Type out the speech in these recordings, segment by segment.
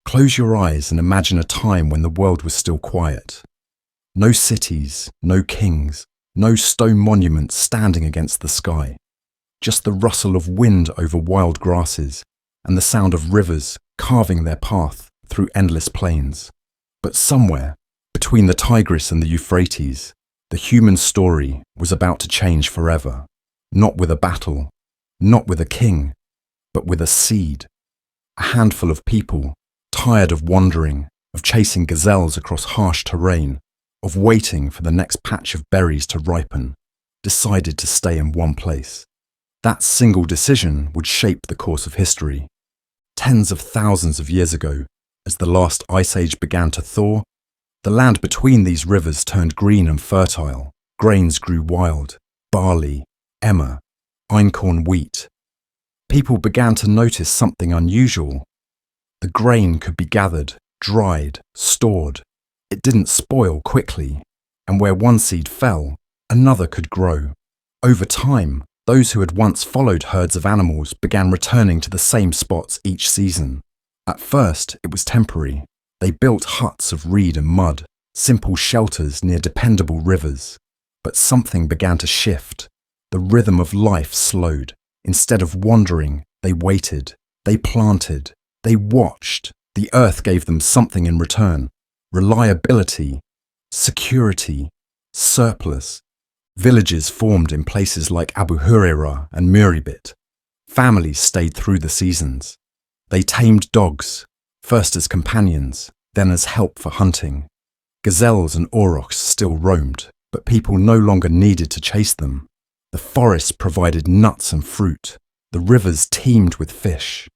Close your eyes and imagine a time when the world was still quiet. No cities, no kings, no stone monuments standing against the sky. Just the rustle of wind over wild grasses and the sound of rivers carving their path through endless plains. But somewhere, between the Tigris and the Euphrates, the human story was about to change forever. Not with a battle, not with a king, but with a seed. A handful of people, tired of wandering, of chasing gazelles across harsh terrain, of waiting for the next patch of berries to ripen, decided to stay in one place. That single decision would shape the course of history. Tens of thousands of years ago, as the last ice age began to thaw, the land between these rivers turned green and fertile. Grains grew wild: barley, emmer, einkorn wheat. People began to notice something unusual. The grain could be gathered, dried, stored. It didn't spoil quickly, and where one seed fell, another could grow. Over time, those who had once followed herds of animals began returning to the same spots each season. At first, it was temporary. They built huts of reed and mud, simple shelters near dependable rivers. But something began to shift. The rhythm of life slowed. Instead of wandering, they waited. They planted. They watched. The earth gave them something in return: reliability, security, surplus. Villages formed in places like Abu Hurairah and Muribit. Families stayed through the seasons. They tamed dogs, first as companions, then as help for hunting. Gazelles and aurochs still roamed, but people no longer needed to chase them. The forests provided nuts and fruit. The rivers teemed with fish.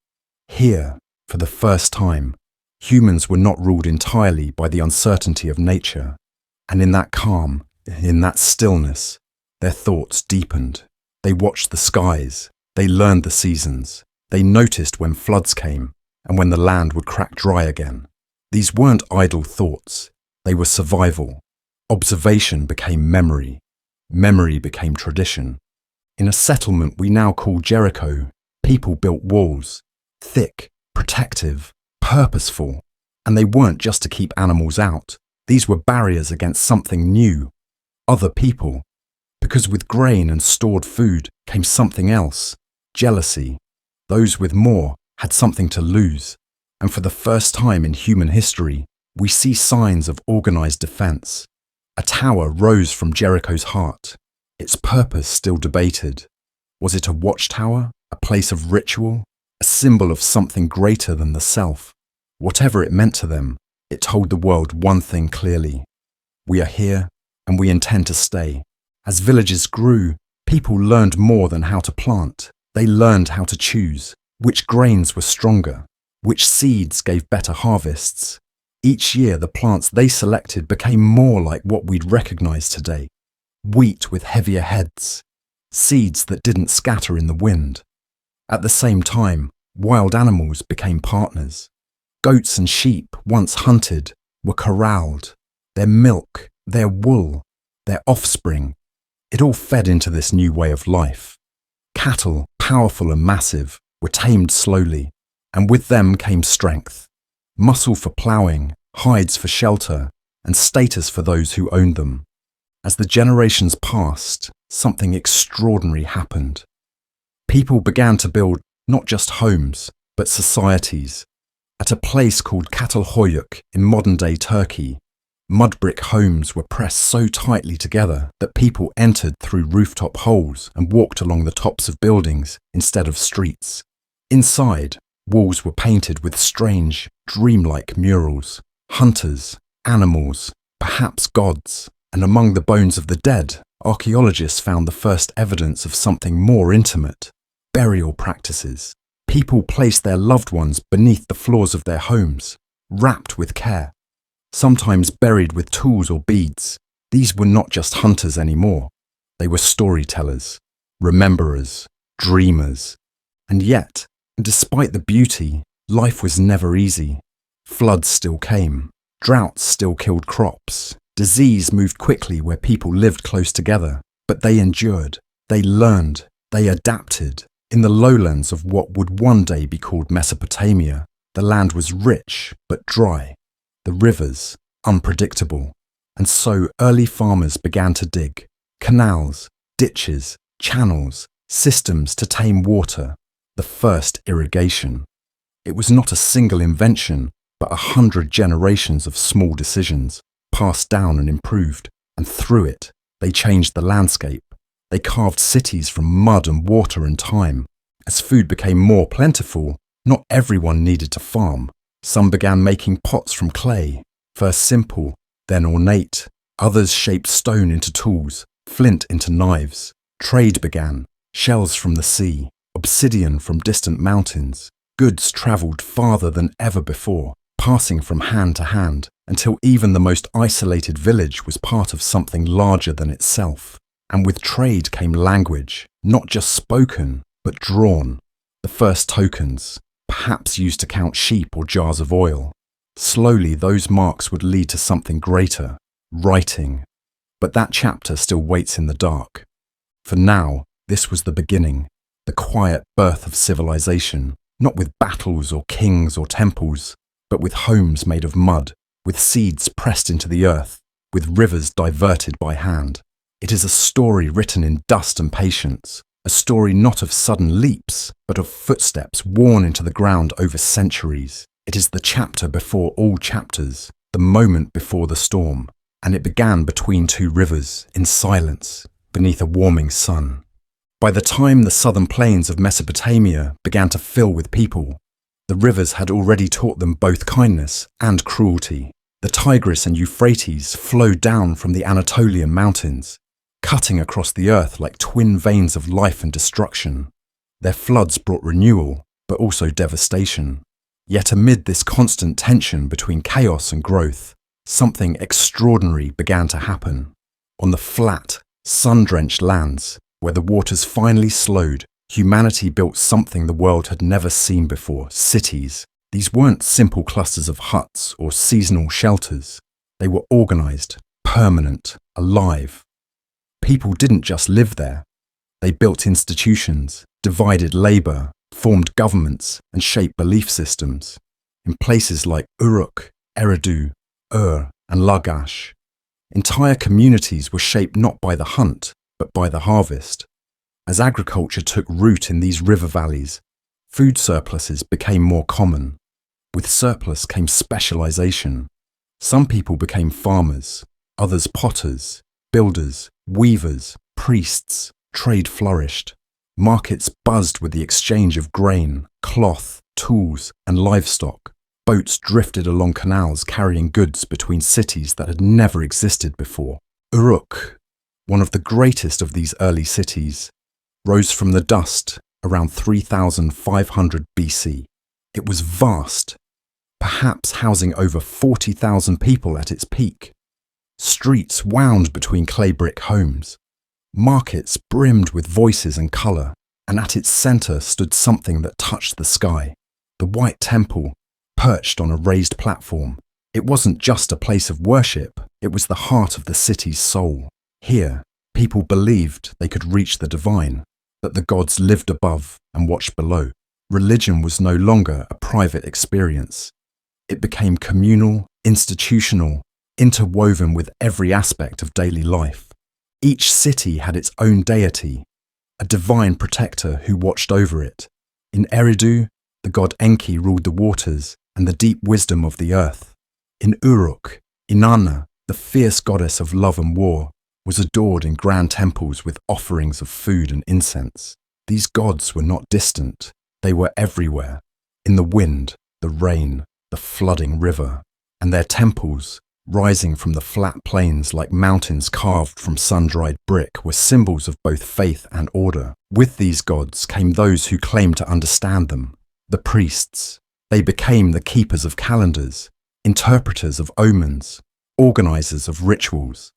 Here, for the first time, humans were not ruled entirely by the uncertainty of nature. And in that calm, in that stillness, their thoughts deepened. They watched the skies. They learned the seasons. They noticed when floods came and when the land would crack dry again. These weren't idle thoughts. They were survival. Observation became memory. Memory became tradition. In a settlement we now call Jericho, people built walls, thick, protective, purposeful, and they weren't just to keep animals out. These were barriers against something new, other people, because with grain and stored food came something else: jealousy. Those with more had something to lose, and for the first time in human history, we see signs of organized defense. A tower rose from Jericho's heart, its purpose still debated. Was it a watchtower, a place of ritual, a symbol of something greater than the self? Whatever it meant to them, it told the world one thing clearly: we are here, and we intend to stay. As villages grew, people learned more than how to plant. They learned how to choose which grains were stronger, which seeds gave better harvests. Each year, the plants they selected became more like what we'd recognize today: wheat with heavier heads, seeds that didn't scatter in the wind. At the same time, wild animals became partners. Goats and sheep, once hunted, were corralled. Their milk, their wool, their offspring, it all fed into this new way of life. Cattle, powerful and massive, were tamed slowly, and with them came strength. Muscle for ploughing, hides for shelter, and status for those who owned them. As the generations passed, something extraordinary happened. People began to build not just homes, but societies. At a place called Çatalhöyük in modern-day Turkey, mud brick homes were pressed so tightly together that people entered through rooftop holes and walked along the tops of buildings instead of streets. Inside, walls were painted with strange, dreamlike murals: hunters, animals, perhaps gods. And among the bones of the dead, archaeologists found the first evidence of something more intimate: burial practices. People placed their loved ones beneath the floors of their homes, wrapped with care, sometimes buried with tools or beads. These were not just hunters anymore. They were storytellers, rememberers, dreamers. And yet, despite the beauty, life was never easy. Floods still came. Droughts still killed crops. Disease moved quickly where people lived close together. But they endured. They learned. They adapted. In the lowlands of what would one day be called Mesopotamia, The land was rich but dry, the rivers unpredictable, and so early farmers began to dig canals, ditches, channels, systems to tame water, the first irrigation. It was not a single invention, but 100 generations of small decisions, passed down and improved, and through it, they changed the landscape. They carved cities from mud and water and time. As food became more plentiful, not everyone needed to farm. Some began making pots from clay, first simple, then ornate. Others shaped stone into tools, flint into knives. Trade began, shells from the sea, obsidian from distant mountains. Goods travelled farther than ever before, passing from hand to hand, until even the most isolated village was part of something larger than itself. And with trade came language, not just spoken, but drawn. The first tokens, perhaps used to count sheep or jars of oil. Slowly those marks would lead to something greater, writing. But that chapter still waits in the dark. For now, this was the beginning, the quiet birth of civilization, not with battles or kings or temples, but with homes made of mud, with seeds pressed into the earth, with rivers diverted by hand. It is a story written in dust and patience, a story not of sudden leaps, but of footsteps worn into the ground over centuries. It is the chapter before all chapters, the moment before the storm, and it began between two rivers, in silence, beneath a warming sun. By the time the southern plains of Mesopotamia began to fill with people, the rivers had already taught them both kindness and cruelty. The Tigris and Euphrates flowed down from the Anatolian mountains, cutting across the earth like twin veins of life and destruction. Their floods brought renewal, but also devastation. Yet amid this constant tension between chaos and growth, something extraordinary began to happen. On the flat, sun-drenched lands, where the waters finally slowed, humanity built something the world had never seen before: cities. These weren't simple clusters of huts or seasonal shelters. They were organized, permanent, alive. People didn't just live there. They built institutions, divided labor, formed governments, and shaped belief systems. In places like Uruk, Eridu, Ur, and Lagash, entire communities were shaped not by the hunt, but by the harvest. As agriculture took root in these river valleys, food surpluses became more common. With surplus came specialization. Some people became farmers, others potters, builders, weavers, priests. Trade flourished. Markets buzzed with the exchange of grain, cloth, tools, and livestock. Boats drifted along canals carrying goods between cities that had never existed before. Uruk, one of the greatest of these early cities, rose from the dust around 3500 BC. It was vast, perhaps housing over 40,000 people at its peak. Streets wound between clay brick homes. Markets brimmed with voices and colour, and at its centre stood something that touched the sky. The White Temple, perched on a raised platform. It wasn't just a place of worship, it was the heart of the city's soul. Here, people believed they could reach the divine, that the gods lived above and watched below. Religion was no longer a private experience. It became communal, institutional, interwoven with every aspect of daily life. Each city had its own deity, a divine protector who watched over it. In Eridu, the god Enki ruled the waters and the deep wisdom of the earth. In Uruk, Inanna, the fierce goddess of love and war, was adored in grand temples with offerings of food and incense. These gods were not distant, they were everywhere, in the wind, the rain, the flooding river, and their temples, rising from the flat plains like mountains carved from sun-dried brick, were symbols of both faith and order. With these gods came those who claimed to understand them, the priests. They became the keepers of calendars, interpreters of omens, organizers of rituals.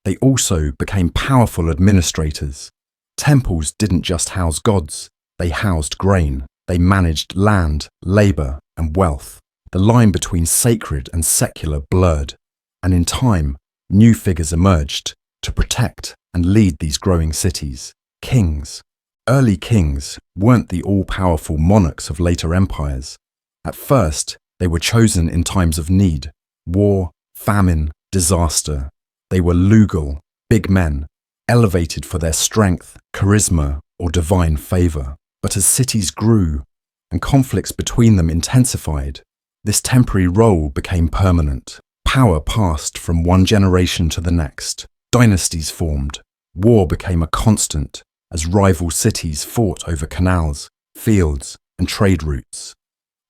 They also became powerful administrators. Temples didn't just house gods, they housed grain. They managed land, labor, and wealth. The line between sacred and secular blurred. And in time, new figures emerged to protect and lead these growing cities. Kings. Early kings weren't the all-powerful monarchs of later empires. At first, they were chosen in times of need, war, famine, disaster. They were lugal, big men, elevated for their strength, charisma, or divine favor. But as cities grew and conflicts between them intensified, this temporary role became permanent. Power passed from one generation to the next. Dynasties formed. War became a constant as rival cities fought over canals, fields, and trade routes.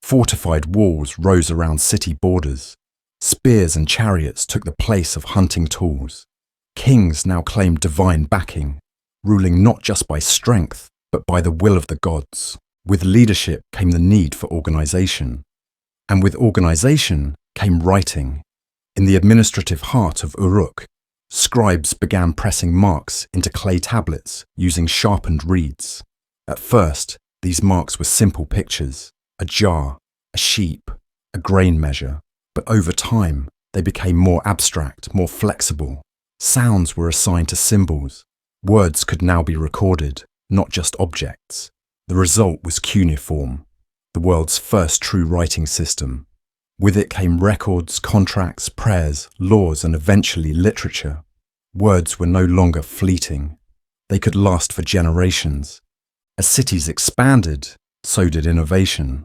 Fortified walls rose around city borders. Spears and chariots took the place of hunting tools. Kings now claimed divine backing, ruling not just by strength, but by the will of the gods. With leadership came the need for organization. And with organization came writing. In the administrative heart of Uruk, scribes began pressing marks into clay tablets using sharpened reeds. At first, these marks were simple pictures: a jar, a sheep, a grain measure. But over time, they became more abstract, more flexible. Sounds were assigned to symbols. Words could now be recorded, not just objects. The result was cuneiform, the world's first true writing system. With it came records, contracts, prayers, laws, and eventually literature. Words were no longer fleeting. They could last for generations. As cities expanded, so did innovation.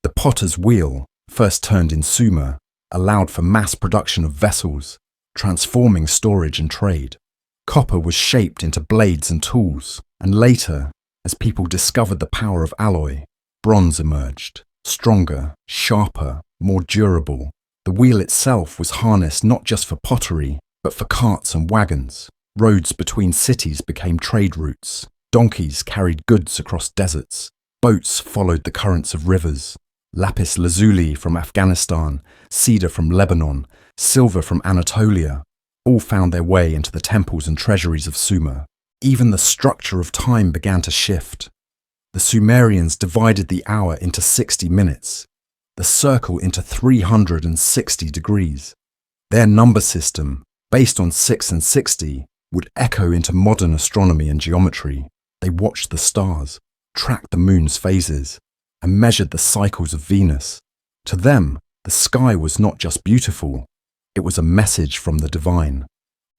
The potter's wheel, first turned in Sumer, allowed for mass production of vessels, transforming storage and trade. Copper was shaped into blades and tools, and later, as people discovered the power of alloy, bronze emerged, stronger, sharper, more durable. The wheel itself was harnessed not just for pottery, but for carts and wagons. Roads between cities became trade routes. Donkeys carried goods across deserts. Boats followed the currents of rivers. Lapis lazuli from Afghanistan, cedar from Lebanon, silver from Anatolia, all found their way into the temples and treasuries of Sumer. Even the structure of time began to shift. The Sumerians divided the hour into 60 minutes, the circle into 360 degrees. Their number system, based on 6 and 60, would echo into modern astronomy and geometry. They watched the stars, tracked the moon's phases, and measured the cycles of Venus. To them, the sky was not just beautiful, it was a message from the divine.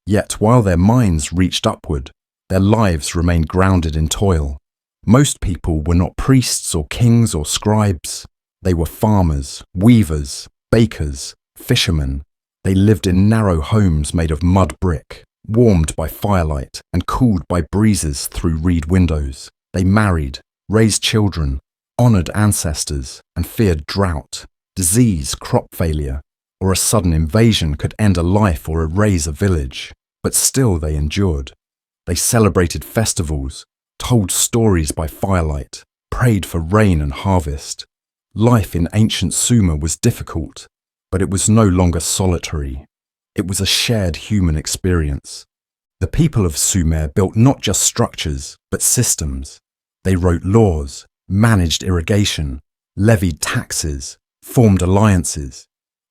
Yet while their minds reached upward, their lives remained grounded in toil. Most people were not priests or kings or scribes. They were farmers, weavers, bakers, fishermen. They lived in narrow homes made of mud brick, warmed by firelight and cooled by breezes through reed windows. They married, raised children, honoured ancestors, and feared drought, disease, crop failure, or a sudden invasion could end a life or erase a village. But still they endured. They celebrated festivals, told stories by firelight, prayed for rain and harvest. Life in ancient Sumer was difficult, but it was no longer solitary. It was a shared human experience. The people of Sumer built not just structures, but systems. They wrote laws, managed irrigation, levied taxes, formed alliances.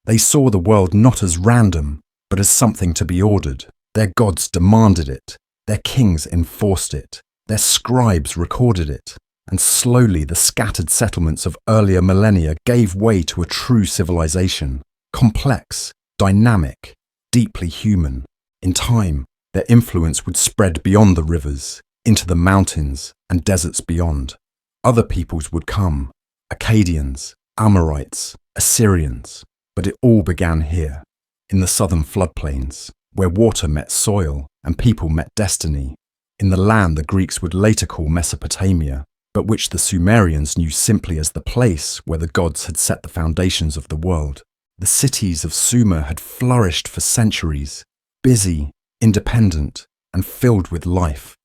They saw the world not as random, but as something to be ordered. Their gods demanded it, their kings enforced it, their scribes recorded it, and slowly the scattered settlements of earlier millennia gave way to a true civilization, complex, dynamic, deeply human. In time, their influence would spread beyond the rivers, into the mountains and deserts beyond. Other peoples would come, Akkadians, Amorites, Assyrians, but it all began here, in the southern floodplains, where water met soil and people met destiny, in the land the Greeks would later call Mesopotamia, but which the Sumerians knew simply as the place where the gods had set the foundations of the world. The cities of Sumer had flourished for centuries, busy, independent, and filled with life.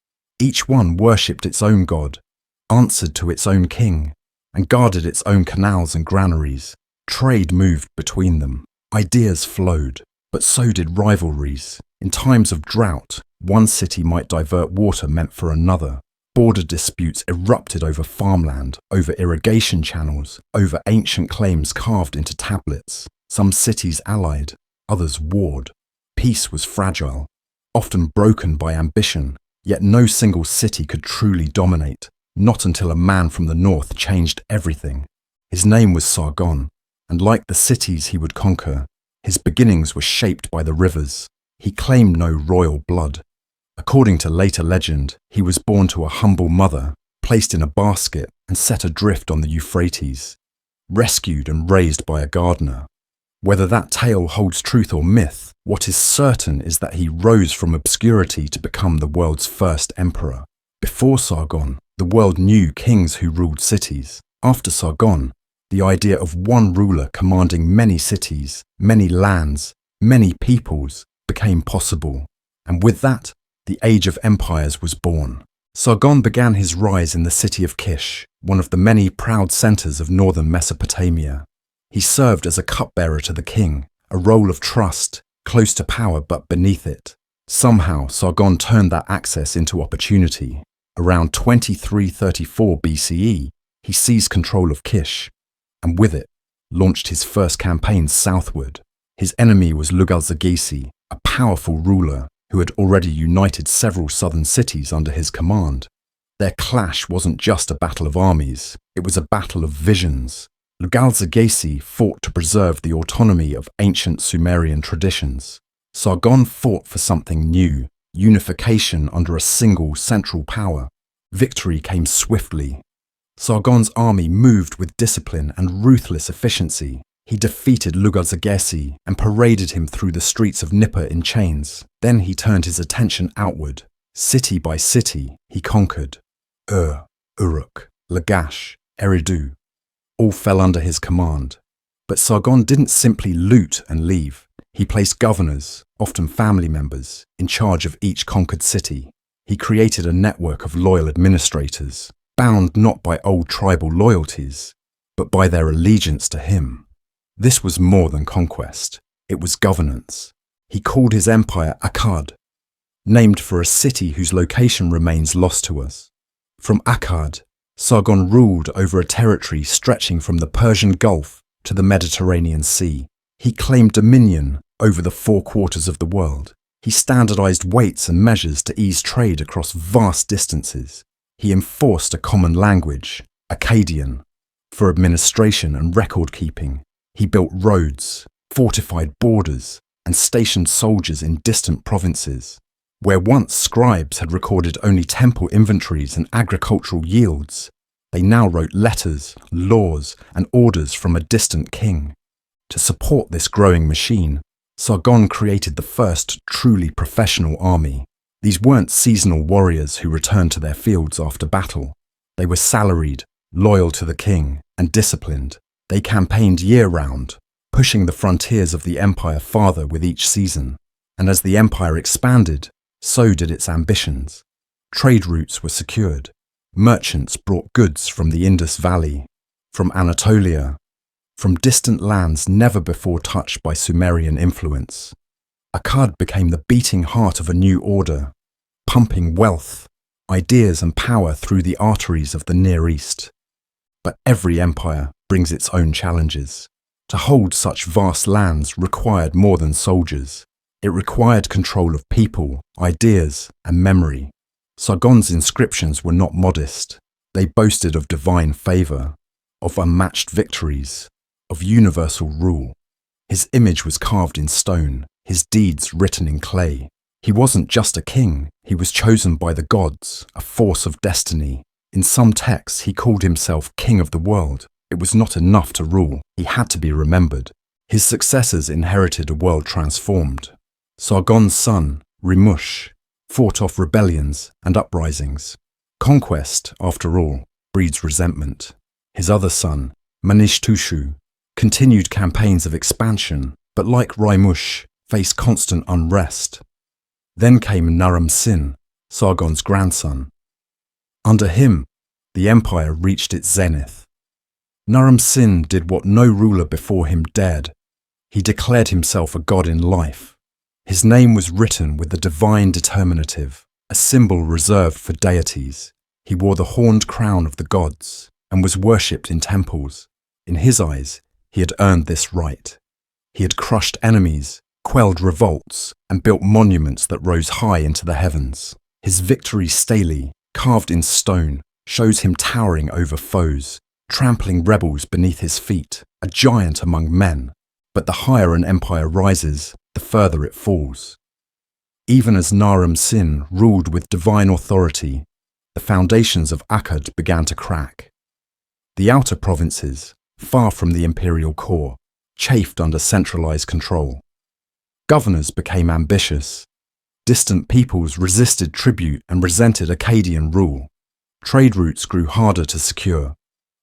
Each one worshipped its own god, answered to its own king, and guarded its own canals and granaries. Trade moved between them. Ideas flowed, but so did rivalries. In times of drought, one city might divert water meant for another. Border disputes erupted over farmland, over irrigation channels, over ancient claims carved into tablets. Some cities allied, others warred. Peace was fragile, often broken by ambition, yet no single city could truly dominate, not until a man from the north changed everything. His name was Sargon, and like the cities he would conquer, his beginnings were shaped by the rivers. He claimed no royal blood. According to later legend, he was born to a humble mother, placed in a basket and set adrift on the Euphrates, rescued and raised by a gardener. Whether that tale holds truth or myth, what is certain is that he rose from obscurity to become the world's first emperor. Before Sargon, the world knew kings who ruled cities. After Sargon, the idea of one ruler commanding many cities, many lands, many peoples became possible. And with that, the Age of Empires was born. Sargon began his rise in the city of Kish, one of the many proud centers of northern Mesopotamia. He served as a cupbearer to the king, a role of trust, close to power but beneath it. Somehow, Sargon turned that access into opportunity. Around 2334 BCE, he seized control of Kish, and with it, launched his first campaign southward. His enemy was Lugal-Zaggisi, a powerful ruler who had already united several southern cities under his command. Their clash wasn't just a battle of armies, it was a battle of visions. Lugal-Zaggisi fought to preserve the autonomy of ancient Sumerian traditions. Sargon fought for something new, unification under a single central power. Victory came swiftly. Sargon's army moved with discipline and ruthless efficiency. He defeated Lugal-Zaggisi and paraded him through the streets of Nippur in chains. Then he turned his attention outward. City by city, he conquered. Uruk, Lagash, Eridu, all fell under his command. But Sargon didn't simply loot and leave. He placed governors, often family members, in charge of each conquered city. He created a network of loyal administrators, bound not by old tribal loyalties, but by their allegiance to him. This was more than conquest. It was governance. He called his empire Akkad, named for a city whose location remains lost to us. From Akkad, Sargon ruled over a territory stretching from the Persian Gulf to the Mediterranean Sea. He claimed dominion over the 4 quarters of the world. He standardized weights and measures to ease trade across vast distances. He enforced a common language, Akkadian, for administration and record-keeping. He built roads, fortified borders, and stationed soldiers in distant provinces. Where once scribes had recorded only temple inventories and agricultural yields, they now wrote letters, laws, and orders from a distant king. To support this growing machine, Sargon created the first truly professional army. These weren't seasonal warriors who returned to their fields after battle. They were salaried, loyal to the king, and disciplined. They campaigned year-round, pushing the frontiers of the empire farther with each season. And as the empire expanded, so did its ambitions. Trade routes were secured. Merchants brought goods from the Indus Valley, from Anatolia, from distant lands never before touched by Sumerian influence. Akkad became the beating heart of a new order, pumping wealth, ideas and power through the arteries of the Near East. But every empire brings its own challenges. To hold such vast lands required more than soldiers. It required control of people, ideas, and memory. Sargon's inscriptions were not modest. They boasted of divine favor, of unmatched victories, of universal rule. His image was carved in stone, his deeds written in clay. He wasn't just a king, he was chosen by the gods, a force of destiny. In some texts, he called himself king of the world. It was not enough to rule, he had to be remembered. His successors inherited a world transformed. Sargon's son, Rimush, fought off rebellions and uprisings. Conquest, after all, breeds resentment. His other son, Manishtushu, continued campaigns of expansion, but like Rimush, faced constant unrest. Then came Naram-Sin, Sargon's grandson. Under him, the empire reached its zenith. Naram-Sin did what no ruler before him dared. He declared himself a god in life. His name was written with the divine determinative, a symbol reserved for deities. He wore the horned crown of the gods and was worshipped in temples. In his eyes, he had earned this right. He had crushed enemies, quelled revolts, and built monuments that rose high into the heavens. His victory stele, carved in stone, shows him towering over foes. trampling rebels beneath his feet, a giant among men. But the higher an empire rises, the further it falls. Even as Naram Sin ruled with divine authority, the foundations of Akkad began to crack. The outer provinces, far from the imperial core, chafed under centralized control. Governors became ambitious. Distant peoples resisted tribute and resented Akkadian rule. Trade routes grew harder to secure.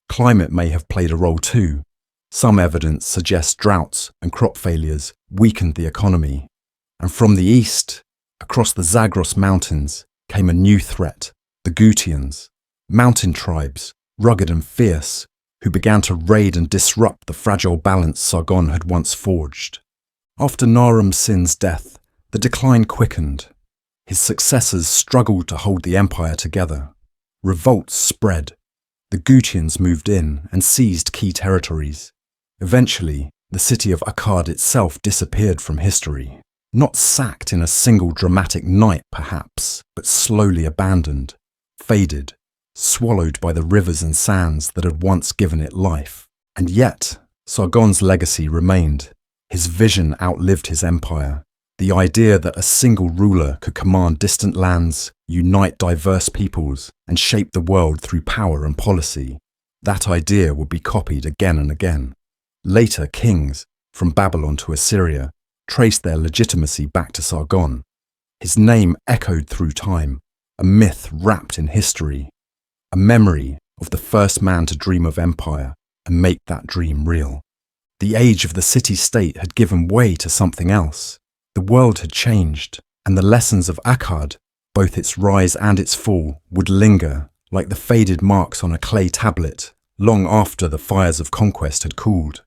Climate may have played a role too. Some evidence suggests droughts and crop failures weakened the economy. And from the east, across the Zagros Mountains, came a new threat, the Gutians, mountain tribes, rugged and fierce, who began to raid and disrupt the fragile balance Sargon had once forged. After Naram Sin's death, the decline quickened. His successors struggled to hold the empire together. Revolts spread. The Gutians moved in and seized key territories. Eventually, the city of Akkad itself disappeared from history. Not sacked in a single dramatic night, perhaps, but slowly abandoned, faded, swallowed by the rivers and sands that had once given it life. And yet, Sargon's legacy remained. His vision outlived his empire. The idea that a single ruler could command distant lands, unite diverse peoples, and shape the world through power and policy. That idea would be copied again and again. Later kings, from Babylon to Assyria, traced their legitimacy back to Sargon. His name echoed through time, a myth wrapped in history, a memory of the first man to dream of empire and make that dream real. The age of the city-state had given way to something else. The world had changed, and the lessons of Akkad, both its rise and its fall, would linger like the faded marks on a clay tablet long after the fires of conquest had cooled.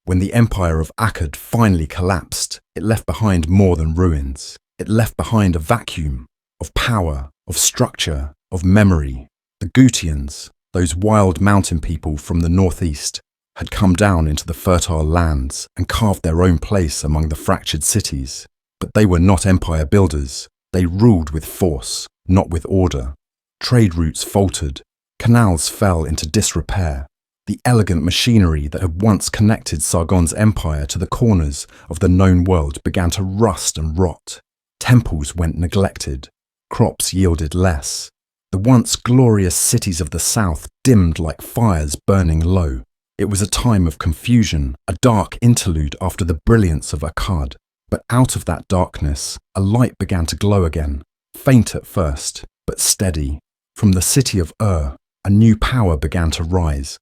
When the empire of Akkad finally collapsed, it left behind more than ruins. It left behind a vacuum of power, of structure, of memory. The Gutians, those wild mountain people from the northeast, had come down into the fertile lands and carved their own place among the fractured cities. But they were not empire builders. They ruled with force, not with order. Trade routes faltered. Canals fell into disrepair. The elegant machinery that had once connected Sargon's empire to the corners of the known world began to rust and rot. Temples went neglected. Crops yielded less. The once glorious cities of the south dimmed like fires burning low. It was a time of confusion, a dark interlude after the brilliance of Akkad. But out of that darkness, a light began to glow again, faint at first, but steady. From the city of a new power began to rise.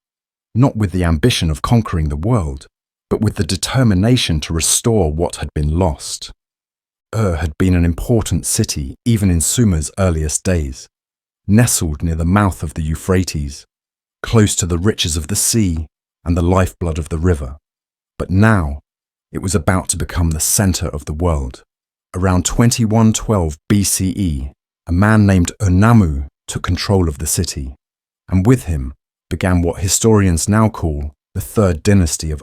Not with the ambition of conquering the world, but with the determination to restore what had been lost. Had been an important city even in Sumer's earliest days, nestled near the mouth of the Euphrates, close to the riches of the sea and the lifeblood of the river. But now, it was about to become the center of the world. Around 2112 BCE, a man named Urnamu took control of the city, and with him began what historians now call the third dynasty of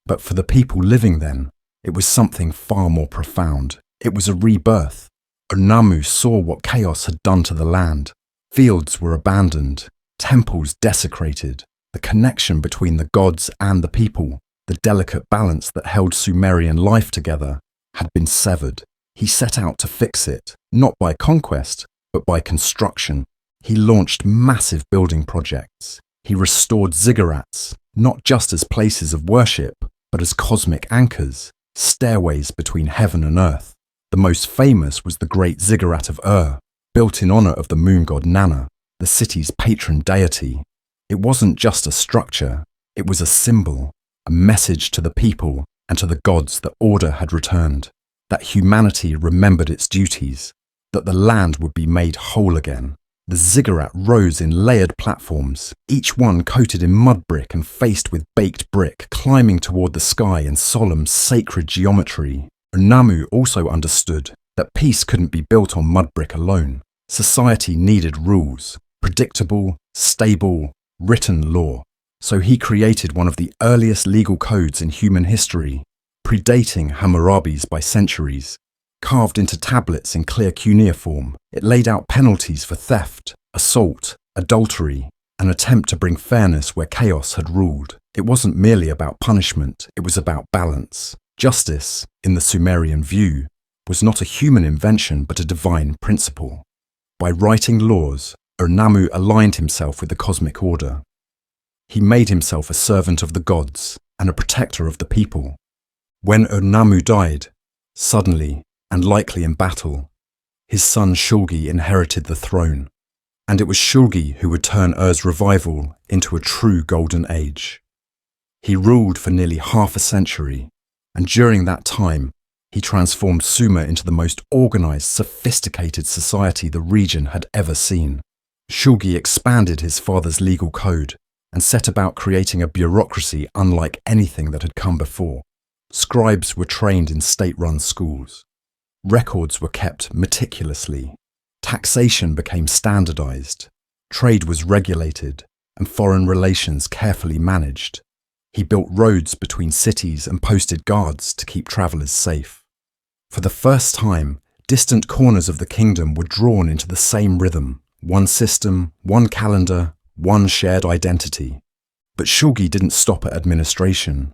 But for the people living then, it was something far more profound. It was a rebirth. Urnamu saw what chaos had done to the land. Fields were abandoned, temples desecrated, the connection between the gods and the people, the delicate balance that held Sumerian life together, had been severed. He set out to fix it, not by conquest, but by construction. He launched massive building projects. He restored ziggurats, not just as places of worship, but as cosmic anchors, stairways between heaven and earth. The most famous was the great ziggurat of built in honor of the moon god Nana, the city's patron deity. It wasn't just a structure, it was a symbol, a message to the people and to the gods that order had returned, that humanity remembered its duties, that the land would be made whole again. The ziggurat rose in layered platforms, each one coated in mud brick and faced with baked brick, climbing toward the sky in solemn, sacred geometry. Urnamu also understood that peace couldn't be built on mud brick alone. Society needed rules, predictable, stable, written law. So he created one of the earliest legal codes in human history, predating Hammurabi's by centuries. Carved into tablets in clear cuneiform, it laid out penalties for theft, assault, adultery, an attempt to bring fairness where chaos had ruled. It wasn't merely about punishment, it was about balance. Justice, in the Sumerian view, was not a human invention but a divine principle. By writing laws, Ur-Nammu aligned himself with the cosmic order. He made himself a servant of the gods and a protector of the people. When Ur-Nammu died, suddenly, and likely in battle, his son Shulgi inherited the throne, and it was Shulgi who would turn Ur's revival into a true golden age. He ruled for nearly half a century, and during that time, he transformed Sumer into the most organized, sophisticated society the region had ever seen. Shulgi expanded his father's legal code and set about creating a bureaucracy unlike anything that had come before. Scribes were trained in state-run schools. Records were kept meticulously. Taxation became standardized. Trade was regulated, and foreign relations carefully managed. He built roads between cities and posted guards to keep travelers safe. For the first time, distant corners of the kingdom were drawn into the same rhythm. One system, one calendar, one shared identity. But Shulgi didn't stop at administration.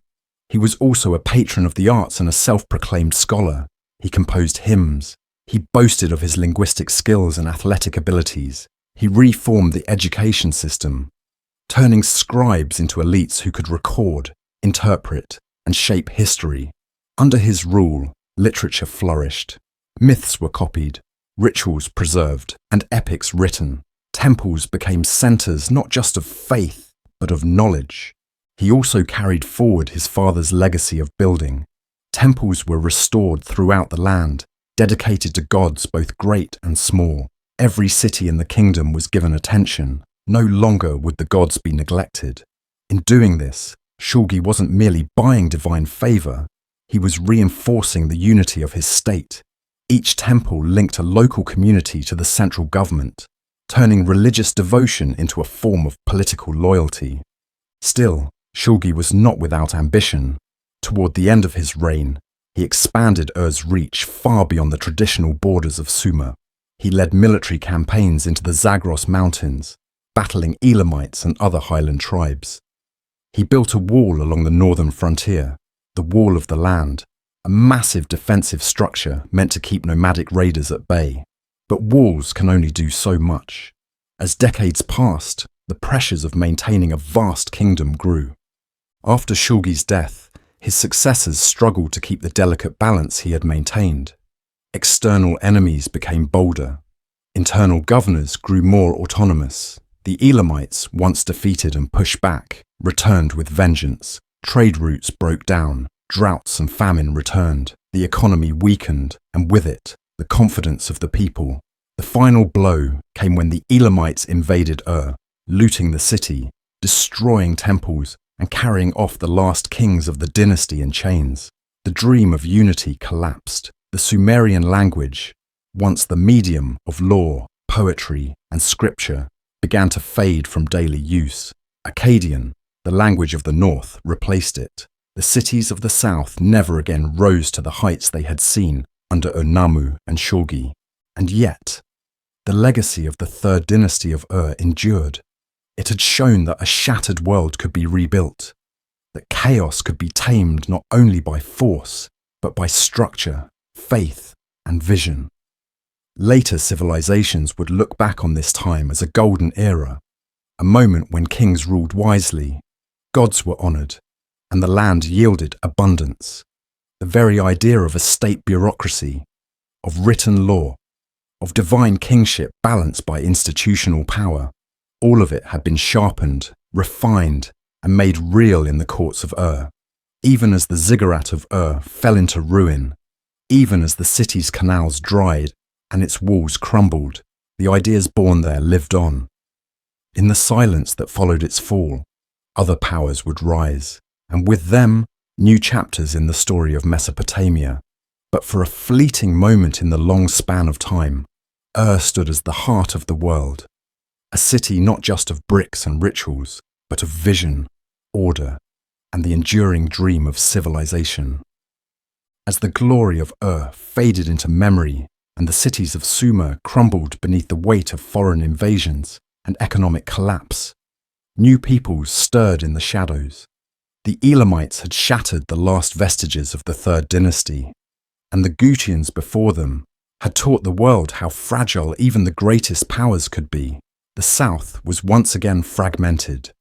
He was also a patron of the arts and a self-proclaimed scholar. He composed hymns. He boasted of his linguistic skills and athletic abilities. He reformed the education system, turning scribes into elites who could record, interpret, and shape history. Under his rule, literature flourished. Myths were copied, rituals preserved, and epics written. Temples became centers not just of faith, but of knowledge. He also carried forward his father's legacy of building. Temples were restored throughout the land, dedicated to gods both great and small. Every city in the kingdom was given attention. No longer would the gods be neglected. In doing this, Shulgi wasn't merely buying divine favor, he was reinforcing the unity of his state. Each temple linked a local community to the central government, turning religious devotion into a form of political loyalty. Still, Shulgi was not without ambition. Toward the end of his reign, he expanded Ur's reach far beyond the traditional borders of Sumer. He led military campaigns into the Zagros Mountains, battling Elamites and other highland tribes. He built a wall along the northern frontier, the Wall of the Land, a massive defensive structure meant to keep nomadic raiders at bay. But walls can only do so much. As decades passed, the pressures of maintaining a vast kingdom grew. After Shulgi's death, his successors struggled to keep the delicate balance he had maintained. External enemies became bolder. Internal governors grew more autonomous. The Elamites, once defeated and pushed back, returned with vengeance. Trade routes broke down. Droughts and famine returned. The economy weakened, and with it, the confidence of the people. The final blow came when the Elamites invaded Ur, looting the city, destroying temples, and carrying off the last kings of the dynasty in chains. The dream of unity collapsed. The Sumerian language, once the medium of law, poetry, and scripture, began to fade from daily use. Akkadian, the language of the north, replaced it. The cities of the south never again rose to the heights they had seen under Ur-Nammu and Shulgi. And yet, the legacy of the third dynasty of Ur endured. It had shown that a shattered world could be rebuilt, that chaos could be tamed not only by force, but by structure, faith, and vision. Later civilizations would look back on this time as a golden era, a moment when kings ruled wisely, gods were honored, and the land yielded abundance. The very idea of a state bureaucracy, of written law, of divine kingship balanced by institutional power, all of it had been sharpened, refined, and made real in the courts of Ur. Even as the ziggurat of Ur fell into ruin, even as the city's canals dried and its walls crumbled, the ideas born there lived on. In the silence that followed its fall, other powers would rise, and with them, new chapters in the story of Mesopotamia. But for a fleeting moment in the long span of time, Ur stood as the heart of the world, a city not just of bricks and rituals, but of vision, order, and the enduring dream of civilization. As the glory of Ur faded into memory and the cities of Sumer crumbled beneath the weight of foreign invasions and economic collapse, New peoples stirred in the shadows. The Elamites had shattered the last vestiges of the Third Dynasty, and the Gutians before them had taught the world how fragile even the greatest powers could be. The South was once again fragmented,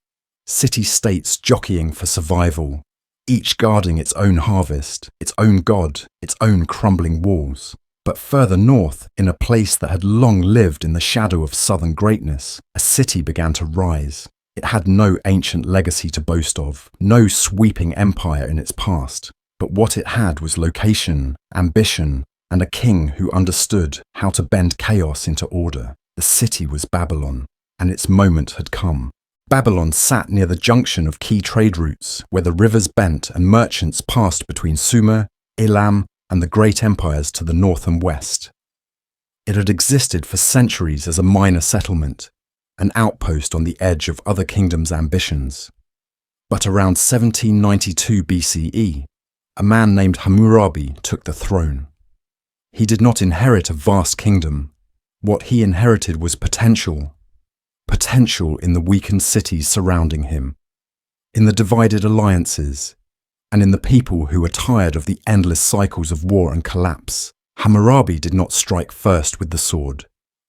city-states jockeying for survival, each guarding its own harvest, its own god, its own crumbling walls. But further north, in a place that had long lived in the shadow of southern greatness, a city began to rise. It had no ancient legacy to boast of, no sweeping empire in its past. But what it had was location, ambition, and a king who understood how to bend chaos into order. The city was Babylon, and its moment had come. Babylon sat near the junction of key trade routes, where the rivers bent and merchants passed between Sumer, Elam, and the great empires to the north and west. It had existed for centuries as a minor settlement, an outpost on the edge of other kingdoms' ambitions. But around 1792 BCE, a man named Hammurabi took the throne. He did not inherit a vast kingdom. What he inherited was potential. Potential in the weakened cities surrounding him, in the divided alliances, and in the people who were tired of the endless cycles of war and collapse. Hammurabi did not strike first with the sword.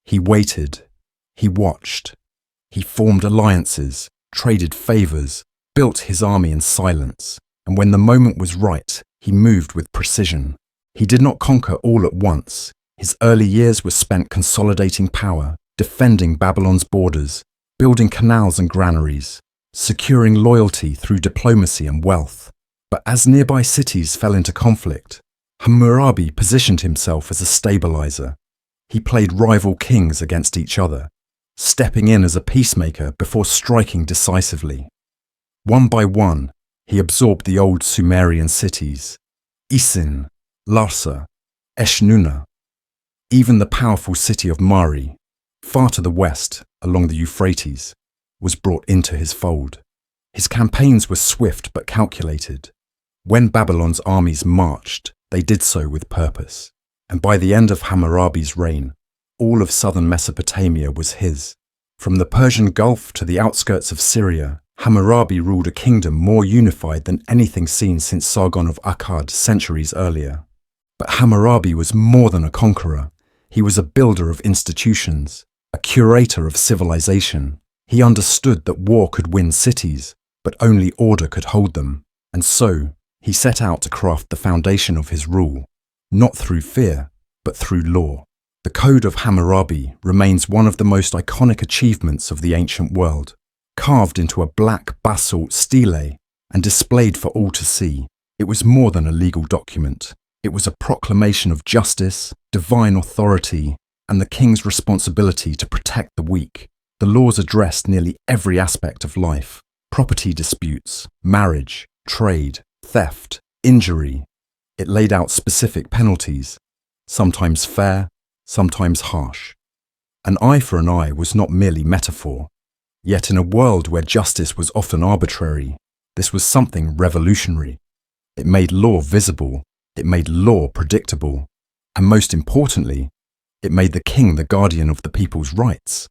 He waited. He watched. He formed alliances, traded favors, built his army in silence, and when the moment was right, he moved with precision. He did not conquer all at once. His early years were spent consolidating power, defending Babylon's borders, building canals and granaries, securing loyalty through diplomacy and wealth. But as nearby cities fell into conflict, Hammurabi positioned himself as a stabilizer. He played rival kings against each other, stepping in as a peacemaker before striking decisively. One by one, he absorbed the old Sumerian cities, Isin, Larsa, Eshnunna, even the powerful city of Mari, far to the west, along the Euphrates, was brought into his fold. His campaigns were swift but calculated. When Babylon's armies marched, they did so with purpose. And by the end of Hammurabi's reign, all of southern Mesopotamia was his. From the Persian Gulf to the outskirts of Syria, Hammurabi ruled a kingdom more unified than anything seen since Sargon of Akkad centuries earlier. But Hammurabi was more than a conqueror. He was a builder of institutions, a curator of civilization. He understood that war could win cities, but only order could hold them. And so, he set out to craft the foundation of his rule, not through fear, but through law. The Code of Hammurabi remains one of the most iconic achievements of the ancient world. Carved into a black basalt stele and displayed for all to see, it was more than a legal document. It was a proclamation of justice, divine authority, and the king's responsibility to protect the weak. The laws addressed nearly every aspect of life: property disputes, marriage, trade, theft, injury. It laid out specific penalties, sometimes fair, sometimes harsh. An eye for an eye was not merely metaphor. Yet in a world where justice was often arbitrary, this was something revolutionary. It made law visible, it made law predictable, and most importantly, it made the king the guardian of the people's rights.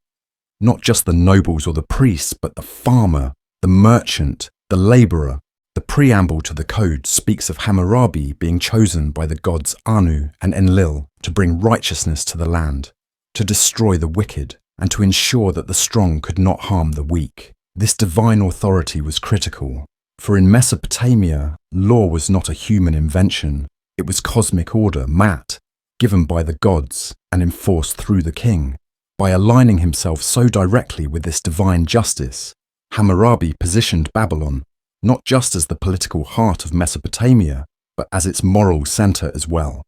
Not just the nobles or the priests, but the farmer, the merchant, the laborer. The preamble to the code speaks of Hammurabi being chosen by the gods Anu and Enlil to bring righteousness to the land, to destroy the wicked, and to ensure that the strong could not harm the weak. This divine authority was critical, for in Mesopotamia, law was not a human invention. It was cosmic order, mat, given by the gods and enforced through the king. By aligning himself so directly with this divine justice, Hammurabi positioned Babylon not just as the political heart of Mesopotamia, but as its moral center as well.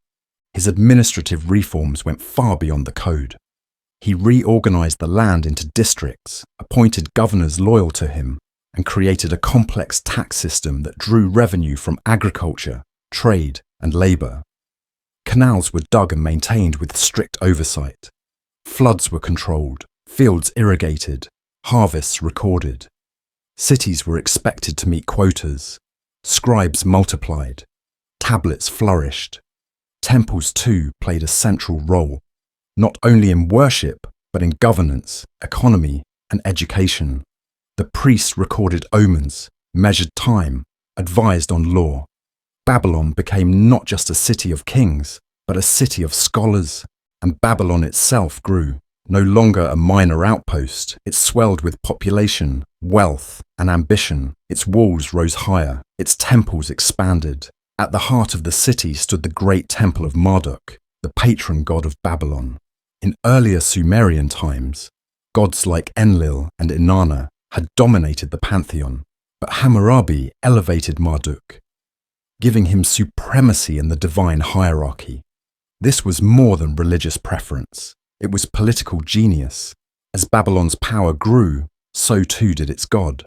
His administrative reforms went far beyond the code. He reorganized the land into districts, appointed governors loyal to him, and created a complex tax system that drew revenue from agriculture, trade, and labor. Canals were dug and maintained with strict oversight. Floods were controlled, fields irrigated, harvests recorded. Cities were expected to meet quotas. Scribes multiplied. Tablets flourished. Temples too played a central role, not only in worship, but in governance, economy, and education. The priests recorded omens, measured time, advised on law. Babylon became not just a city of kings, but a city of scholars, and Babylon itself grew. No longer a minor outpost, it swelled with population, wealth, and ambition. Its walls rose higher, its temples expanded. At the heart of the city stood the great temple of Marduk, the patron god of Babylon. In earlier Sumerian times, gods like Enlil and Inanna had dominated the pantheon, but Hammurabi elevated Marduk, giving him supremacy in the divine hierarchy. This was more than religious preference. It was political genius. As Babylon's power grew, so too did its god.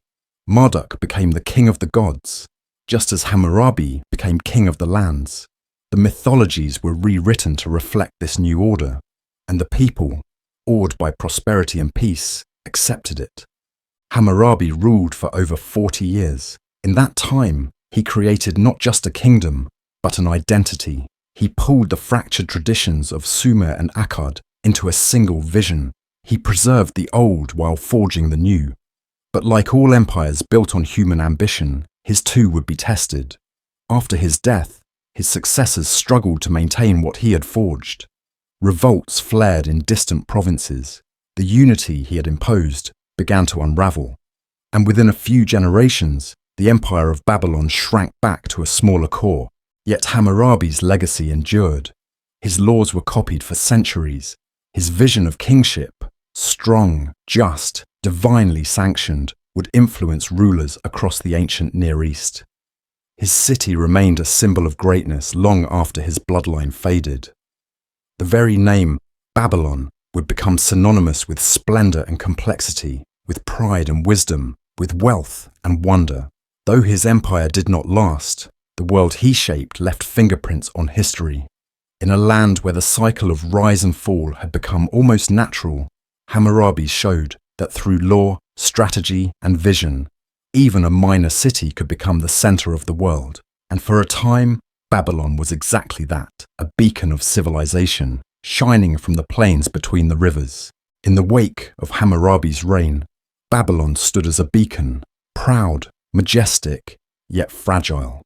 Marduk became the king of the gods, just as Hammurabi became king of the lands. The mythologies were rewritten to reflect this new order, and the people, awed by prosperity and peace, accepted it. Hammurabi ruled for over 40 years. In that time, he created not just a kingdom, but an identity. He pulled the fractured traditions of Sumer and Akkad into a single vision. He preserved the old while forging the new. But like all empires built on human ambition, his too would be tested. After his death, his successors struggled to maintain what he had forged. Revolts flared in distant provinces. The unity he had imposed began to unravel. And within a few generations, the empire of Babylon shrank back to a smaller core. Yet Hammurabi's legacy endured. His laws were copied for centuries. His vision of kingship, strong, just, divinely sanctioned, would influence rulers across the ancient Near East. His city remained a symbol of greatness long after his bloodline faded. The very name Babylon would become synonymous with splendor and complexity, with pride and wisdom, with wealth and wonder. Though his empire did not last, the world he shaped left fingerprints on history. In a land where the cycle of rise and fall had become almost natural, Hammurabi showed that through law, strategy, and vision, even a minor city could become the center of the world. And for a time, Babylon was exactly that, a beacon of civilization, shining from the plains between the rivers. In the wake of Hammurabi's reign, Babylon stood as a beacon, proud, majestic, yet fragile.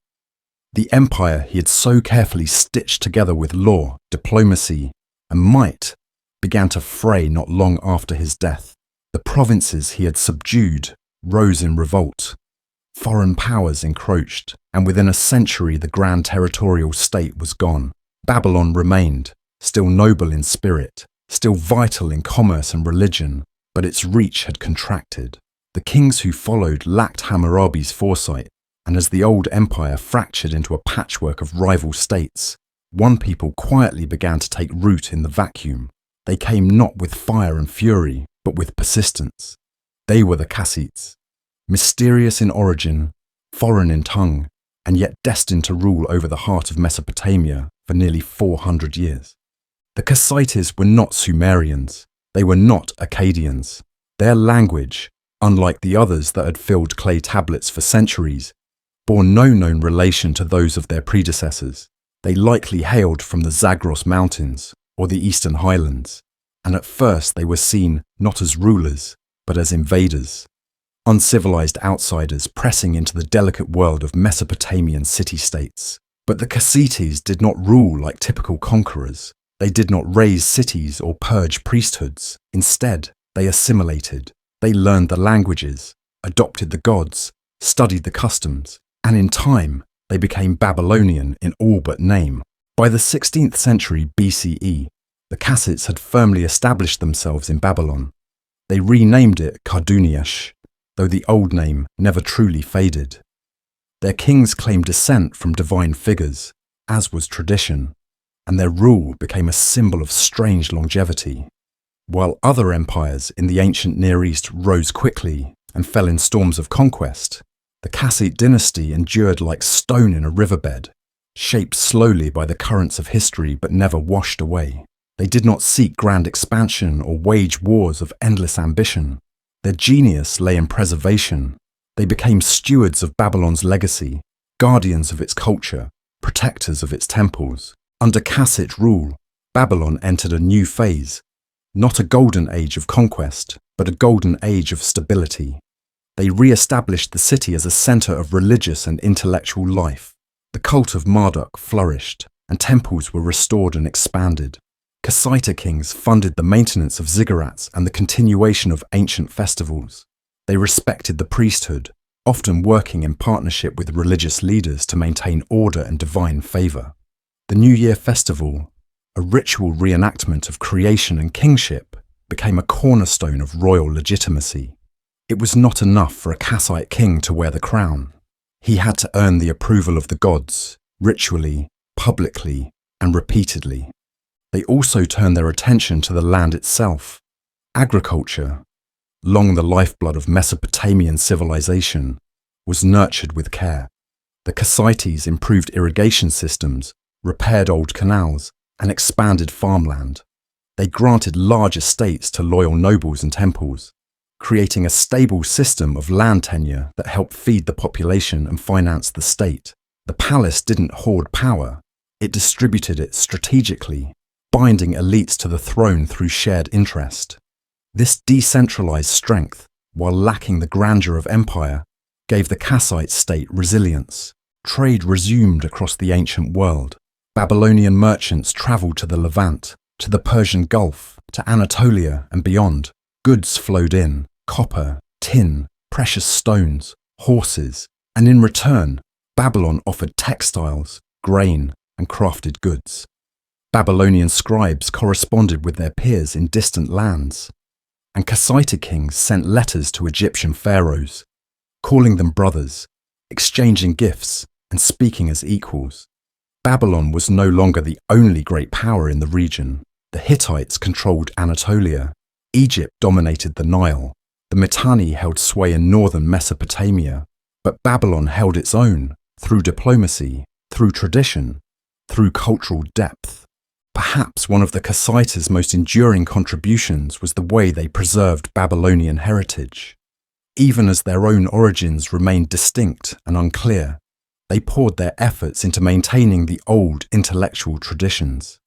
The empire he had so carefully stitched together with law, diplomacy, and might began to fray not long after his death. The provinces he had subdued rose in revolt. Foreign powers encroached, and within a century the grand territorial state was gone. Babylon remained, still noble in spirit, still vital in commerce and religion, but its reach had contracted. The kings who followed lacked Hammurabi's foresight, and as the old empire fractured into a patchwork of rival states, one people quietly began to take root in the vacuum. They came not with fire and fury, but with persistence. They were the Kassites, mysterious in origin, foreign in tongue, and yet destined to rule over the heart of Mesopotamia for nearly 400 years. The Kassites were not Sumerians. They were not Akkadians. Their language, unlike the others that had filled clay tablets for centuries, bore no known relation to those of their predecessors. They likely hailed from the Zagros Mountains or the Eastern Highlands, and at first they were seen not as rulers, but as invaders, uncivilized outsiders pressing into the delicate world of Mesopotamian city-states. But the Kassites did not rule like typical conquerors. They did not raise cities or purge priesthoods. Instead, they assimilated. They learned the languages, adopted the gods, studied the customs, and in time, they became Babylonian in all but name. By the 16th century BCE, the Kassites had firmly established themselves in Babylon. They renamed it Karduniash, though the old name never truly faded. Their kings claimed descent from divine figures, as was tradition, and their rule became a symbol of strange longevity. While other empires in the ancient Near East rose quickly and fell in storms of conquest, the Kassite dynasty endured like stone in a riverbed, shaped slowly by the currents of history but never washed away. They did not seek grand expansion or wage wars of endless ambition. Their genius lay in preservation. They became stewards of Babylon's legacy, guardians of its culture, protectors of its temples. Under Kassite rule, Babylon entered a new phase, not a golden age of conquest, but a golden age of stability. They re-established the city as a center of religious and intellectual life. The cult of Marduk flourished, and temples were restored and expanded. Kassite kings funded the maintenance of ziggurats and the continuation of ancient festivals. They respected the priesthood, often working in partnership with religious leaders to maintain order and divine favor. The New Year festival, a ritual reenactment of creation and kingship, became a cornerstone of royal legitimacy. It was not enough for a Kassite king to wear the crown. He had to earn the approval of the gods, ritually, publicly, and repeatedly. They also turned their attention to the land itself. Agriculture, long the lifeblood of Mesopotamian civilization, was nurtured with care. The Kassites improved irrigation systems, repaired old canals, and expanded farmland. They granted large estates to loyal nobles and temples, creating a stable system of land tenure that helped feed the population and finance the state. The palace didn't hoard power, it distributed it strategically, binding elites to the throne through shared interest. This decentralized strength, while lacking the grandeur of empire, gave the Kassite state resilience. Trade resumed across the ancient world. Babylonian merchants traveled to the Levant, to the Persian Gulf, to Anatolia and beyond. Goods flowed in, copper, tin, precious stones, horses, and in return, Babylon offered textiles, grain, and crafted goods. Babylonian scribes corresponded with their peers in distant lands, and Kassite kings sent letters to Egyptian pharaohs, calling them brothers, exchanging gifts, and speaking as equals. Babylon was no longer the only great power in the region. The Hittites controlled Anatolia, Egypt dominated the Nile, the Mitanni held sway in northern Mesopotamia, but Babylon held its own through diplomacy, through tradition, through cultural depth. Perhaps one of the Kassite's most enduring contributions was the way they preserved Babylonian heritage. Even as their own origins remained distinct and unclear, they poured their efforts into maintaining the old intellectual traditions.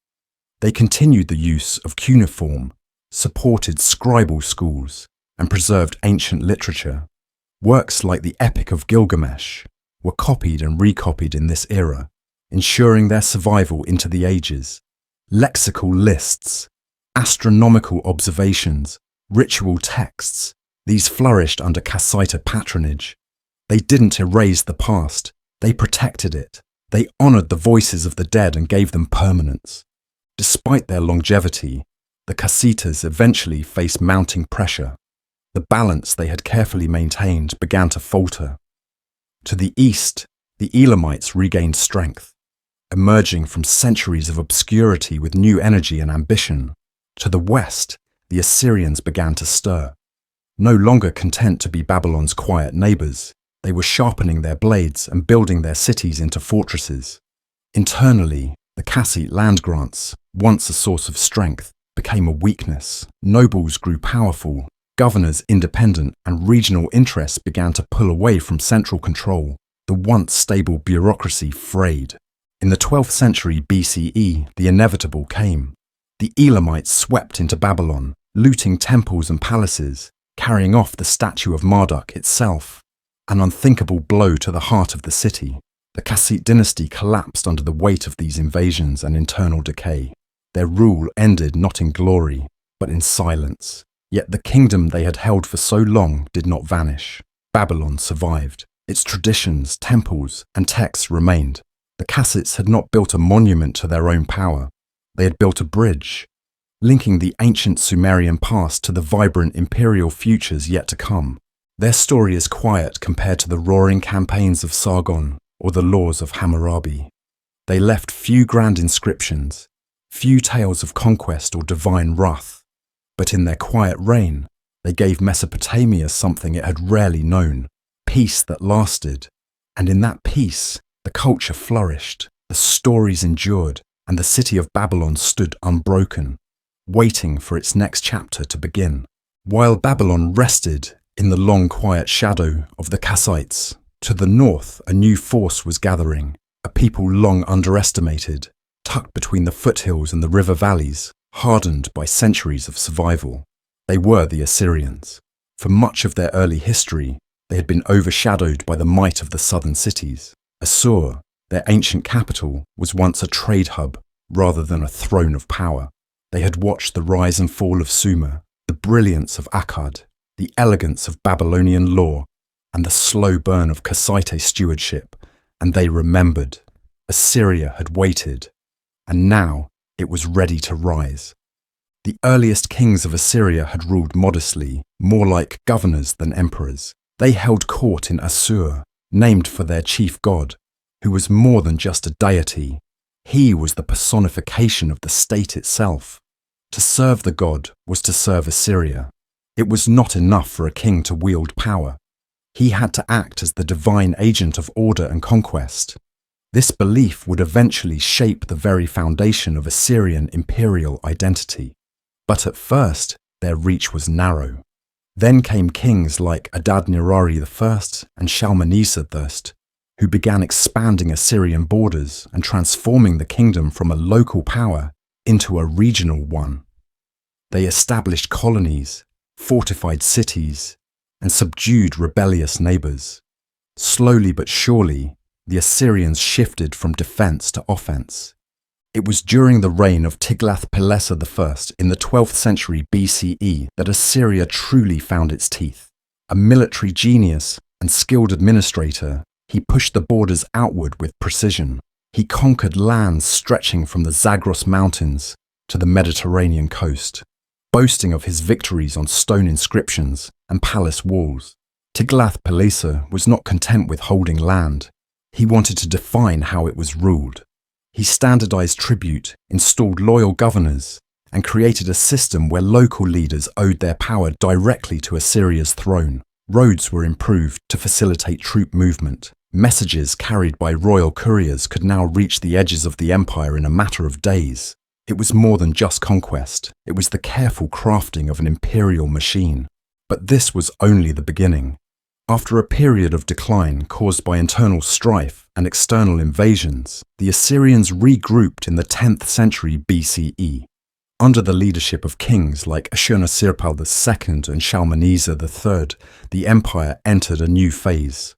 They continued the use of cuneiform, supported scribal schools, and preserved ancient literature. Works like the Epic of Gilgamesh were copied and recopied in this era, ensuring their survival into the ages. Lexical lists, astronomical observations, ritual texts, these flourished under Kassite patronage. They didn't erase the past, they protected it. They honored the voices of the dead and gave them permanence. Despite their longevity, the Kassites eventually faced mounting pressure. The balance they had carefully maintained began to falter. To the east, the Elamites regained strength, emerging from centuries of obscurity with new energy and ambition. To the west, the Assyrians began to stir. No longer content to be Babylon's quiet neighbors, they were sharpening their blades and building their cities into fortresses. Internally, the Kassite land grants, once a source of strength, became a weakness. Nobles grew powerful, governors independent, and regional interests began to pull away from central control. The once stable bureaucracy frayed. In the 12th century BCE, the inevitable came. The Elamites swept into Babylon, looting temples and palaces, carrying off the statue of Marduk itself. An unthinkable blow to the heart of the city. The Kassite dynasty collapsed under the weight of these invasions and internal decay. Their rule ended not in glory, but in silence. Yet the kingdom they had held for so long did not vanish. Babylon survived. Its traditions, temples, and texts remained. The Kassites had not built a monument to their own power. They had built a bridge, linking the ancient Sumerian past to the vibrant imperial futures yet to come. Their story is quiet compared to the roaring campaigns of Sargon or the laws of Hammurabi. They left few grand inscriptions, few tales of conquest or divine wrath, but in their quiet reign, they gave Mesopotamia something it had rarely known, peace that lasted. And in that peace, the culture flourished, the stories endured, and the city of Babylon stood unbroken, waiting for its next chapter to begin. While Babylon rested in the long quiet shadow of the Kassites, to the north a new force was gathering, a people long underestimated, tucked between the foothills and the river valleys, hardened by centuries of survival. They were the Assyrians. For much of their early history, They had been overshadowed by the might of the southern cities. Assur, their ancient capital, was once a trade hub rather than a throne of power. They had watched the rise and fall of Sumer, the brilliance of Akkad, the elegance of Babylonian law, and the slow burn of Kassite stewardship, and they remembered. Assyria had waited, and now it was ready to rise. The earliest kings of Assyria had ruled modestly, more like governors than emperors. They held court in Assur, named for their chief god, who was more than just a deity. He was the personification of the state itself. To serve the god was to serve Assyria. It was not enough for a king to wield power. He had to act as the divine agent of order and conquest. This belief would eventually shape the very foundation of Assyrian imperial identity. But at first, their reach was narrow. Then came kings like Adad-nirari I and Shalmaneser I, who began expanding Assyrian borders and transforming the kingdom from a local power into a regional one. They established colonies, fortified cities, and subdued rebellious neighbors. Slowly but surely, the Assyrians shifted from defense to offense. It was during the reign of Tiglath-Pileser I in the 12th century BCE that Assyria truly found its teeth. A military genius and skilled administrator, he pushed the borders outward with precision. He conquered lands stretching from the Zagros Mountains to the Mediterranean coast, boasting of his victories on stone inscriptions and palace walls. Tiglath-Pileser was not content with holding land. He wanted to define how it was ruled. He standardized tribute, installed loyal governors, and created a system where local leaders owed their power directly to Assyria's throne. Roads were improved to facilitate troop movement. Messages carried by royal couriers could now reach the edges of the empire in a matter of days. It was more than just conquest. It was the careful crafting of an imperial machine. But this was only the beginning. After a period of decline caused by internal strife and external invasions, the Assyrians regrouped in the 10th century BCE. Under the leadership of kings like Ashurnasirpal II and Shalmaneser III, the empire entered a new phase,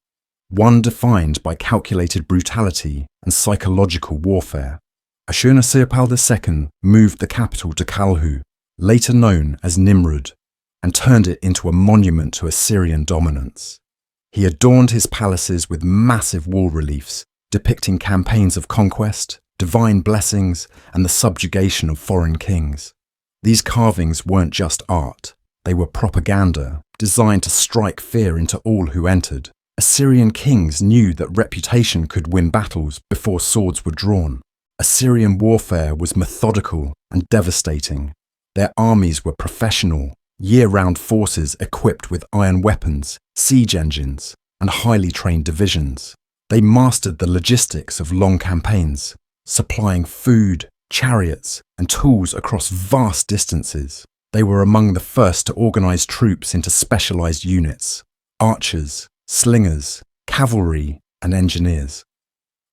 one defined by calculated brutality and psychological warfare. Ashurnasirpal II moved the capital to Kalhu, later known as Nimrud, and turned it into a monument to Assyrian dominance. He adorned his palaces with massive wall reliefs, depicting campaigns of conquest, divine blessings, and the subjugation of foreign kings. These carvings weren't just art, they were propaganda, designed to strike fear into all who entered. Assyrian kings knew that reputation could win battles before swords were drawn. Assyrian warfare was methodical and devastating. Their armies were professional, year-round forces equipped with iron weapons, siege engines, and highly trained divisions. They mastered the logistics of long campaigns, supplying food, chariots, and tools across vast distances. They were among the first to organize troops into specialized units: archers, slingers, cavalry, and engineers.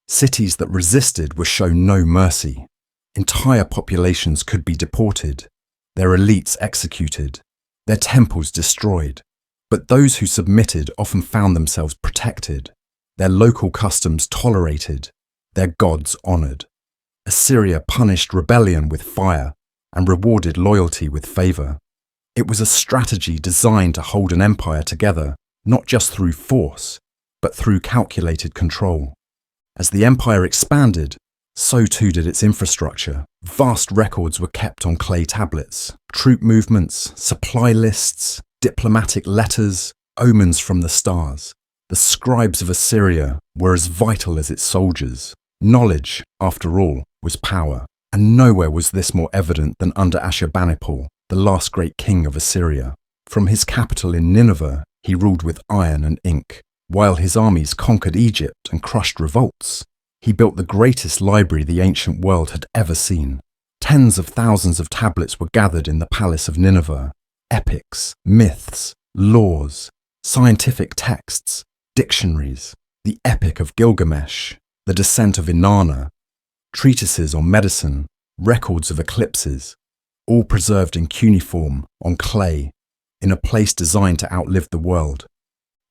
Cities that resisted were shown no mercy. Entire populations could be deported, their elites executed, their temples destroyed. But those who submitted often found themselves protected, their local customs tolerated, their gods honored. Assyria punished rebellion with fire and rewarded loyalty with favor. It was a strategy designed to hold an empire together, not just through force, but through calculated control. As the empire expanded, so too did its infrastructure. Vast records were kept on clay tablets, troop movements, supply lists, diplomatic letters, omens from the stars. The scribes of Assyria were as vital as its soldiers. Knowledge, after all, was power, and nowhere was this more evident than under Ashurbanipal, the last great king of Assyria. From his capital in Nineveh, he ruled with iron and ink. While his armies conquered Egypt and crushed revolts, he built the greatest library the ancient world had ever seen. Tens of thousands of tablets were gathered in the palace of Nineveh. Epics, myths, laws, scientific texts, dictionaries, the Epic of Gilgamesh, the Descent of Inanna, treatises on medicine, records of eclipses, all preserved in cuneiform, on clay, in a place designed to outlive the world.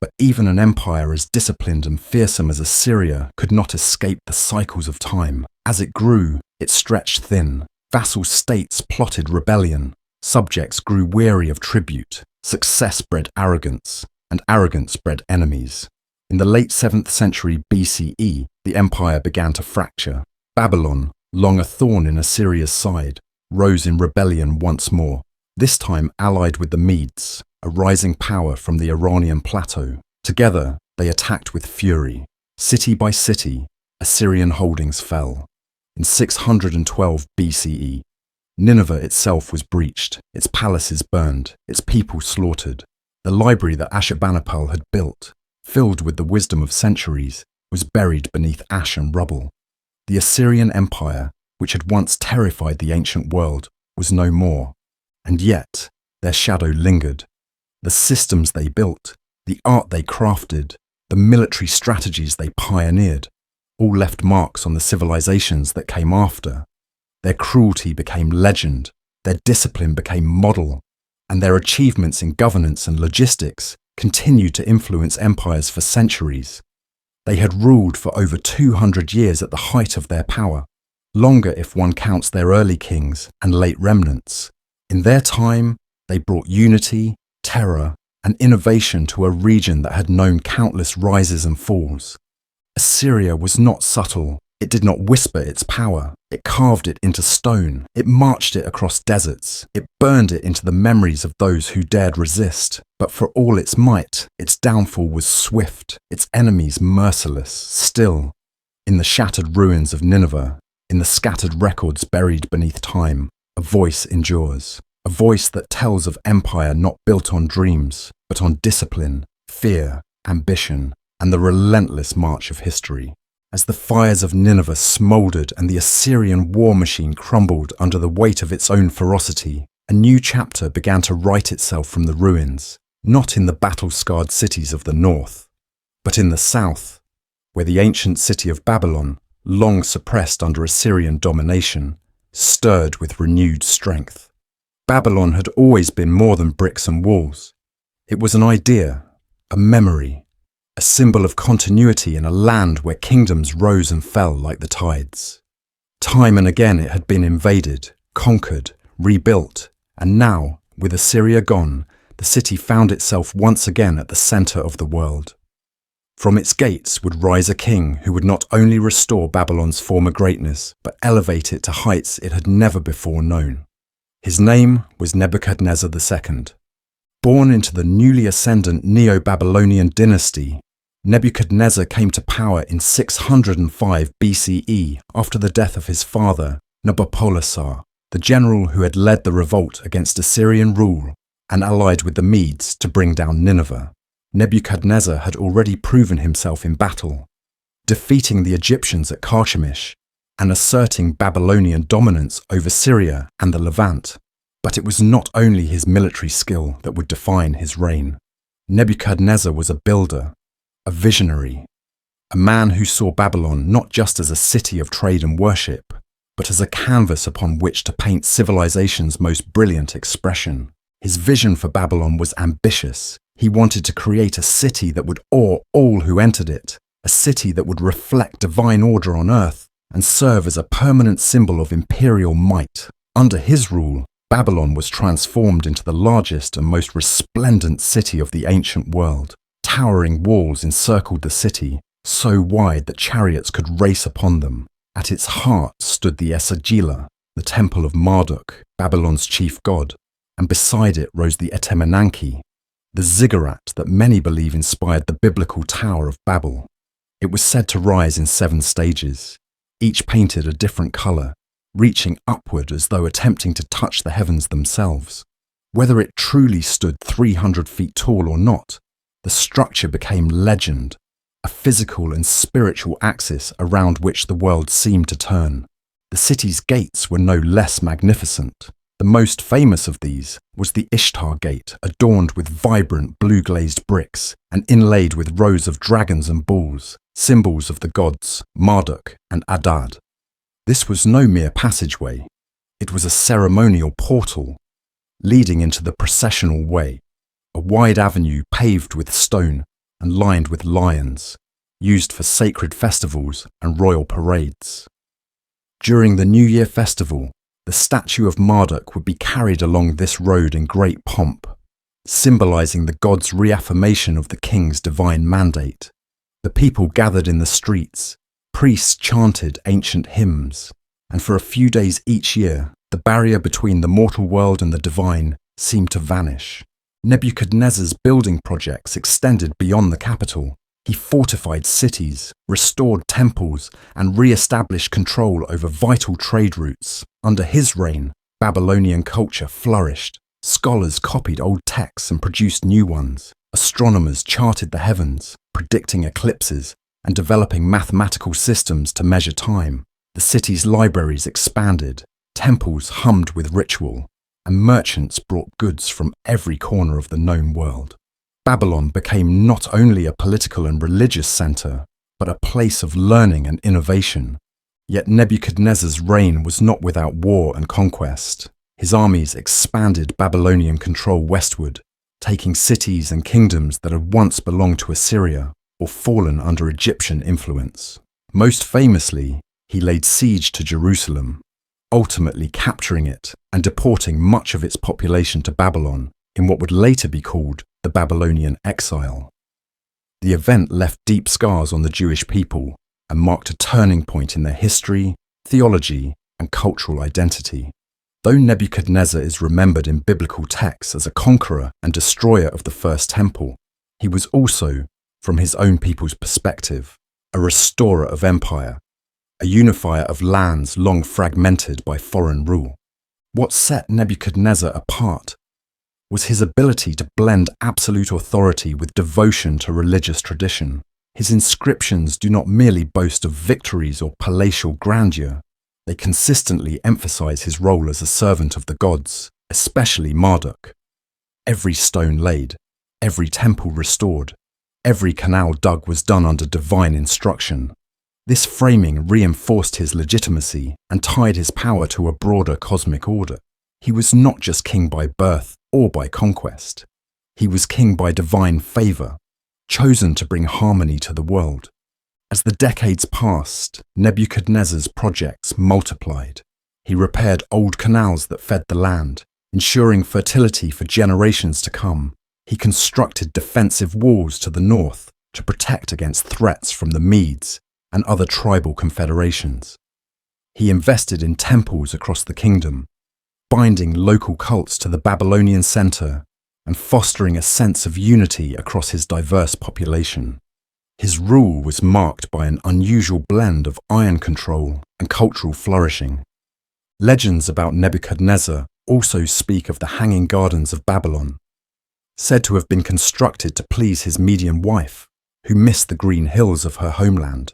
But even an empire as disciplined and fearsome as Assyria could not escape the cycles of time. As it grew, it stretched thin. Vassal states plotted rebellion. Subjects grew weary of tribute. Success bred arrogance, and arrogance bred enemies. In the late 7th century BCE, the empire began to fracture. Babylon, long a thorn in Assyria's side, rose in rebellion once more, this time allied with the Medes, a rising power from the Iranian plateau. Together, they attacked with fury. City by city, Assyrian holdings fell. In 612 BCE, Nineveh itself was breached, its palaces burned, its people slaughtered. The library that Ashurbanipal had built, filled with the wisdom of centuries, was buried beneath ash and rubble. The Assyrian Empire, which had once terrified the ancient world, was no more. And yet, their shadow lingered. The systems they built, the art they crafted, the military strategies they pioneered, all left marks on the civilizations that came after. Their cruelty became legend, their discipline became model, and their achievements in governance and logistics continued to influence empires for centuries. They had ruled for over 200 years at the height of their power, longer if one counts their early kings and late remnants. In their time, they brought unity, terror, and innovation to a region that had known countless rises and falls. Assyria was not subtle. It did not whisper its power. It carved it into stone. It marched it across deserts. It burned it into the memories of those who dared resist. But for all its might, its downfall was swift, its enemies merciless. Still, in the shattered ruins of Nineveh, in the scattered records buried beneath time, a voice endures. A voice that tells of empire not built on dreams, but on discipline, fear, ambition, and the relentless march of history. As the fires of Nineveh smouldered and the Assyrian war machine crumbled under the weight of its own ferocity, a new chapter began to write itself from the ruins, not in the battle-scarred cities of the north, but in the south, where the ancient city of Babylon, long suppressed under Assyrian domination, stirred with renewed strength. Babylon had always been more than bricks and walls. It was an idea, a memory, a symbol of continuity in a land where kingdoms rose and fell like the tides. Time and again it had been invaded, conquered, rebuilt, and now, with Assyria gone, the city found itself once again at the center of the world. From its gates would rise a king who would not only restore Babylon's former greatness, but elevate it to heights it had never before known. His name was Nebuchadnezzar II. Born into the newly ascendant Neo-Babylonian dynasty, Nebuchadnezzar came to power in 605 BCE after the death of his father, Nabopolassar, the general who had led the revolt against Assyrian rule and allied with the Medes to bring down Nineveh. Nebuchadnezzar had already proven himself in battle, defeating the Egyptians at Carchemish and asserting Babylonian dominance over Syria and the Levant. But it was not only his military skill that would define his reign. Nebuchadnezzar was a builder, a visionary, a man who saw Babylon not just as a city of trade and worship, but as a canvas upon which to paint civilization's most brilliant expression. His vision for Babylon was ambitious. He wanted to create a city that would awe all who entered it, a city that would reflect divine order on earth and serve as a permanent symbol of imperial might. Under his rule, Babylon was transformed into the largest and most resplendent city of the ancient world. Towering walls encircled the city, so wide that chariots could race upon them. At its heart stood the Esagila, the temple of Marduk, Babylon's chief god, and beside it rose the Etemenanki, the ziggurat that many believe inspired the biblical Tower of Babel. It was said to rise in 7 stages, each painted a different color, reaching upward as though attempting to touch the heavens themselves. Whether it truly stood 300 feet tall or not, the structure became legend, a physical and spiritual axis around which the world seemed to turn. The city's gates were no less magnificent. The most famous of these was the Ishtar Gate, adorned with vibrant blue-glazed bricks and inlaid with rows of dragons and bulls, symbols of the gods Marduk and Adad. This was no mere passageway. It was a ceremonial portal, leading into the processional way, a wide avenue paved with stone, and lined with lions, used for sacred festivals and royal parades. During the New Year festival, the statue of Marduk would be carried along this road in great pomp, symbolizing the god's reaffirmation of the king's divine mandate. The people gathered in the streets, priests chanted ancient hymns, and for a few days each year, the barrier between the mortal world and the divine seemed to vanish. Nebuchadnezzar's building projects extended beyond the capital. He fortified cities, restored temples, and re-established control over vital trade routes. Under his reign, Babylonian culture flourished. Scholars copied old texts and produced new ones. Astronomers charted the heavens, predicting eclipses and developing mathematical systems to measure time. The city's libraries expanded, temples hummed with ritual, and merchants brought goods from every corner of the known world. Babylon became not only a political and religious center, but a place of learning and innovation. Yet Nebuchadnezzar's reign was not without war and conquest. His armies expanded Babylonian control westward, taking cities and kingdoms that had once belonged to Assyria or fallen under Egyptian influence. Most famously, he laid siege to Jerusalem, ultimately capturing it and deporting much of its population to Babylon in what would later be called the Babylonian exile. The event left deep scars on the Jewish people and marked a turning point in their history, theology, and cultural identity. Though Nebuchadnezzar is remembered in biblical texts as a conqueror and destroyer of the First Temple, he was also, from his own people's perspective, a restorer of empire, a unifier of lands long fragmented by foreign rule. What set Nebuchadnezzar apart was his ability to blend absolute authority with devotion to religious tradition. His inscriptions do not merely boast of victories or palatial grandeur. They consistently emphasize his role as a servant of the gods, especially Marduk. Every stone laid, every temple restored, every canal dug was done under divine instruction. This framing reinforced his legitimacy and tied his power to a broader cosmic order. He was not just king by birth or by conquest. He was king by divine favor, chosen to bring harmony to the world. As the decades passed, Nebuchadnezzar's projects multiplied. He repaired old canals that fed the land, ensuring fertility for generations to come. He constructed defensive walls to the north to protect against threats from the Medes and other tribal confederations. He invested in temples across the kingdom, binding local cults to the Babylonian center and fostering a sense of unity across his diverse population. His rule was marked by an unusual blend of iron control and cultural flourishing. Legends about Nebuchadnezzar also speak of the Hanging Gardens of Babylon, said to have been constructed to please his Median wife, who missed the green hills of her homeland.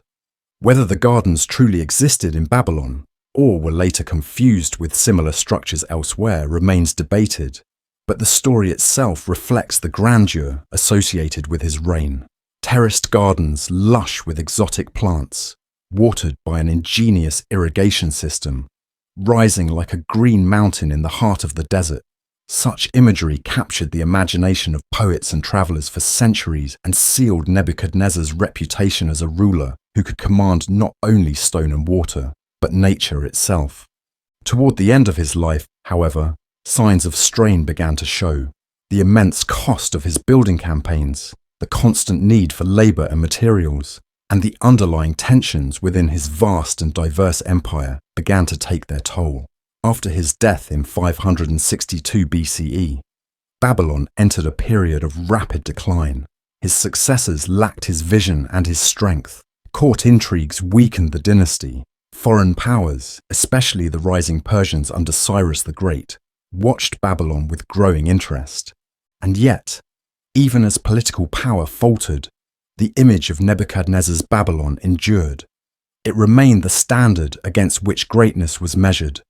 Whether the gardens truly existed in Babylon or were later confused with similar structures elsewhere remains debated, but the story itself reflects the grandeur associated with his reign. Terraced gardens lush with exotic plants, watered by an ingenious irrigation system, rising like a green mountain in the heart of the desert. Such imagery captured the imagination of poets and travelers for centuries and sealed Nebuchadnezzar's reputation as a ruler who could command not only stone and water, but nature itself. Toward the end of his life, however, signs of strain began to show. The immense cost of his building campaigns, the constant need for labor and materials, and the underlying tensions within his vast and diverse empire began to take their toll. After his death in 562 BCE, Babylon entered a period of rapid decline. His successors lacked his vision and his strength. Court intrigues weakened the dynasty. Foreign powers, especially the rising Persians under Cyrus the Great, watched Babylon with growing interest. And yet, even as political power faltered, the image of Nebuchadnezzar's Babylon endured. It remained the standard against which greatness was measured.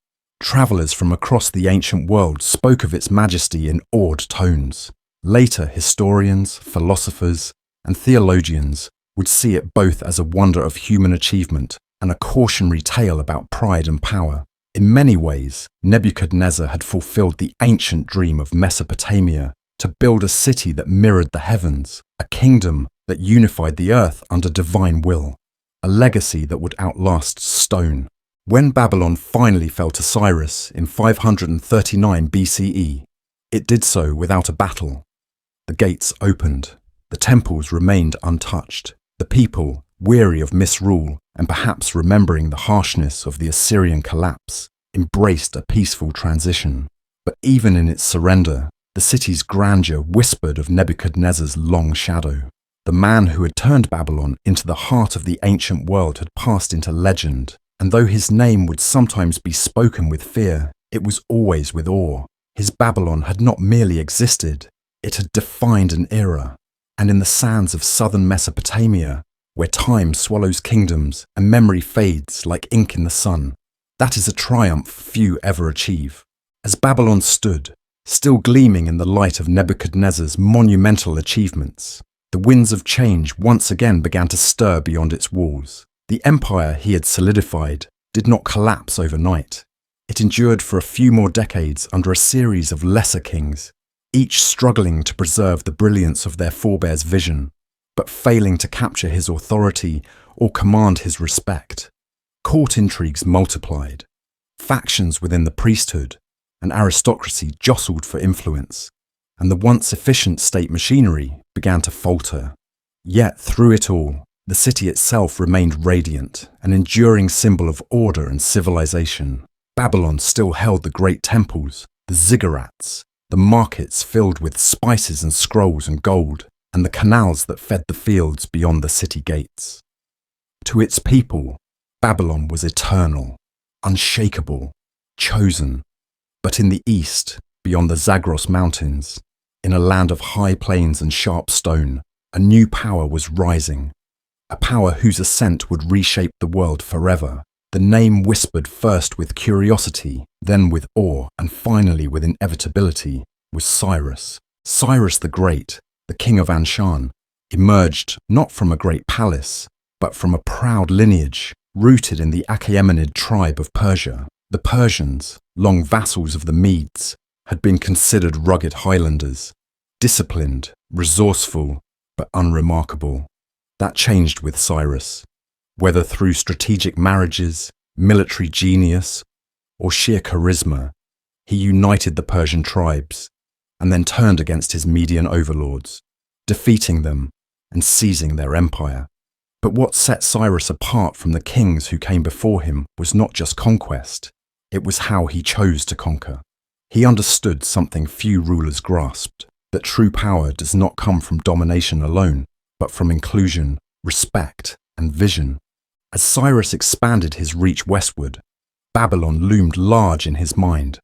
Travelers from across the ancient world spoke of its majesty in awed tones. Later, historians, philosophers, and theologians would see it both as a wonder of human achievement and a cautionary tale about pride and power. In many ways, Nebuchadnezzar had fulfilled the ancient dream of Mesopotamia to build a city that mirrored the heavens, a kingdom that unified the earth under divine will, a legacy that would outlast stone. When Babylon finally fell to Cyrus in 539 BCE, it did so without a battle. The gates opened, the temples remained untouched, the people, weary of misrule and perhaps remembering the harshness of the Assyrian collapse, embraced a peaceful transition. But even in its surrender, the city's grandeur whispered of Nebuchadnezzar's long shadow. The man who had turned Babylon into the heart of the ancient world had passed into legend, and though his name would sometimes be spoken with fear, it was always with awe. His Babylon had not merely existed, it had defined an era. And in the sands of southern Mesopotamia, where time swallows kingdoms and memory fades like ink in the sun, that is a triumph few ever achieve. As Babylon stood, still gleaming in the light of Nebuchadnezzar's monumental achievements, the winds of change once again began to stir beyond its walls. The empire he had solidified did not collapse overnight. It endured for a few more decades under a series of lesser kings, each struggling to preserve the brilliance of their forebears' vision, but failing to capture his authority or command his respect. Court intrigues multiplied. Factions within the priesthood and aristocracy jostled for influence, and the once efficient state machinery began to falter. Yet through it all, the city itself remained radiant, an enduring symbol of order and civilization. Babylon still held the great temples, the ziggurats, the markets filled with spices and scrolls and gold, and the canals that fed the fields beyond the city gates. To its people, Babylon was eternal, unshakable, chosen. But in the east, beyond the Zagros Mountains, in a land of high plains and sharp stone, a new power was rising, a power whose ascent would reshape the world forever. The name whispered first with curiosity, then with awe, and finally with inevitability, was Cyrus. Cyrus the Great, the king of Anshan, emerged not from a great palace, but from a proud lineage rooted in the Achaemenid tribe of Persia. The Persians, long vassals of the Medes, had been considered rugged highlanders, disciplined, resourceful, but unremarkable. That changed with Cyrus. Whether through strategic marriages, military genius, or sheer charisma, he united the Persian tribes and then turned against his Median overlords, defeating them and seizing their empire. But what set Cyrus apart from the kings who came before him was not just conquest, it was how he chose to conquer. He understood something few rulers grasped, that true power does not come from domination alone, but from inclusion, respect, and vision. As Cyrus expanded his reach westward, Babylon loomed large in his mind,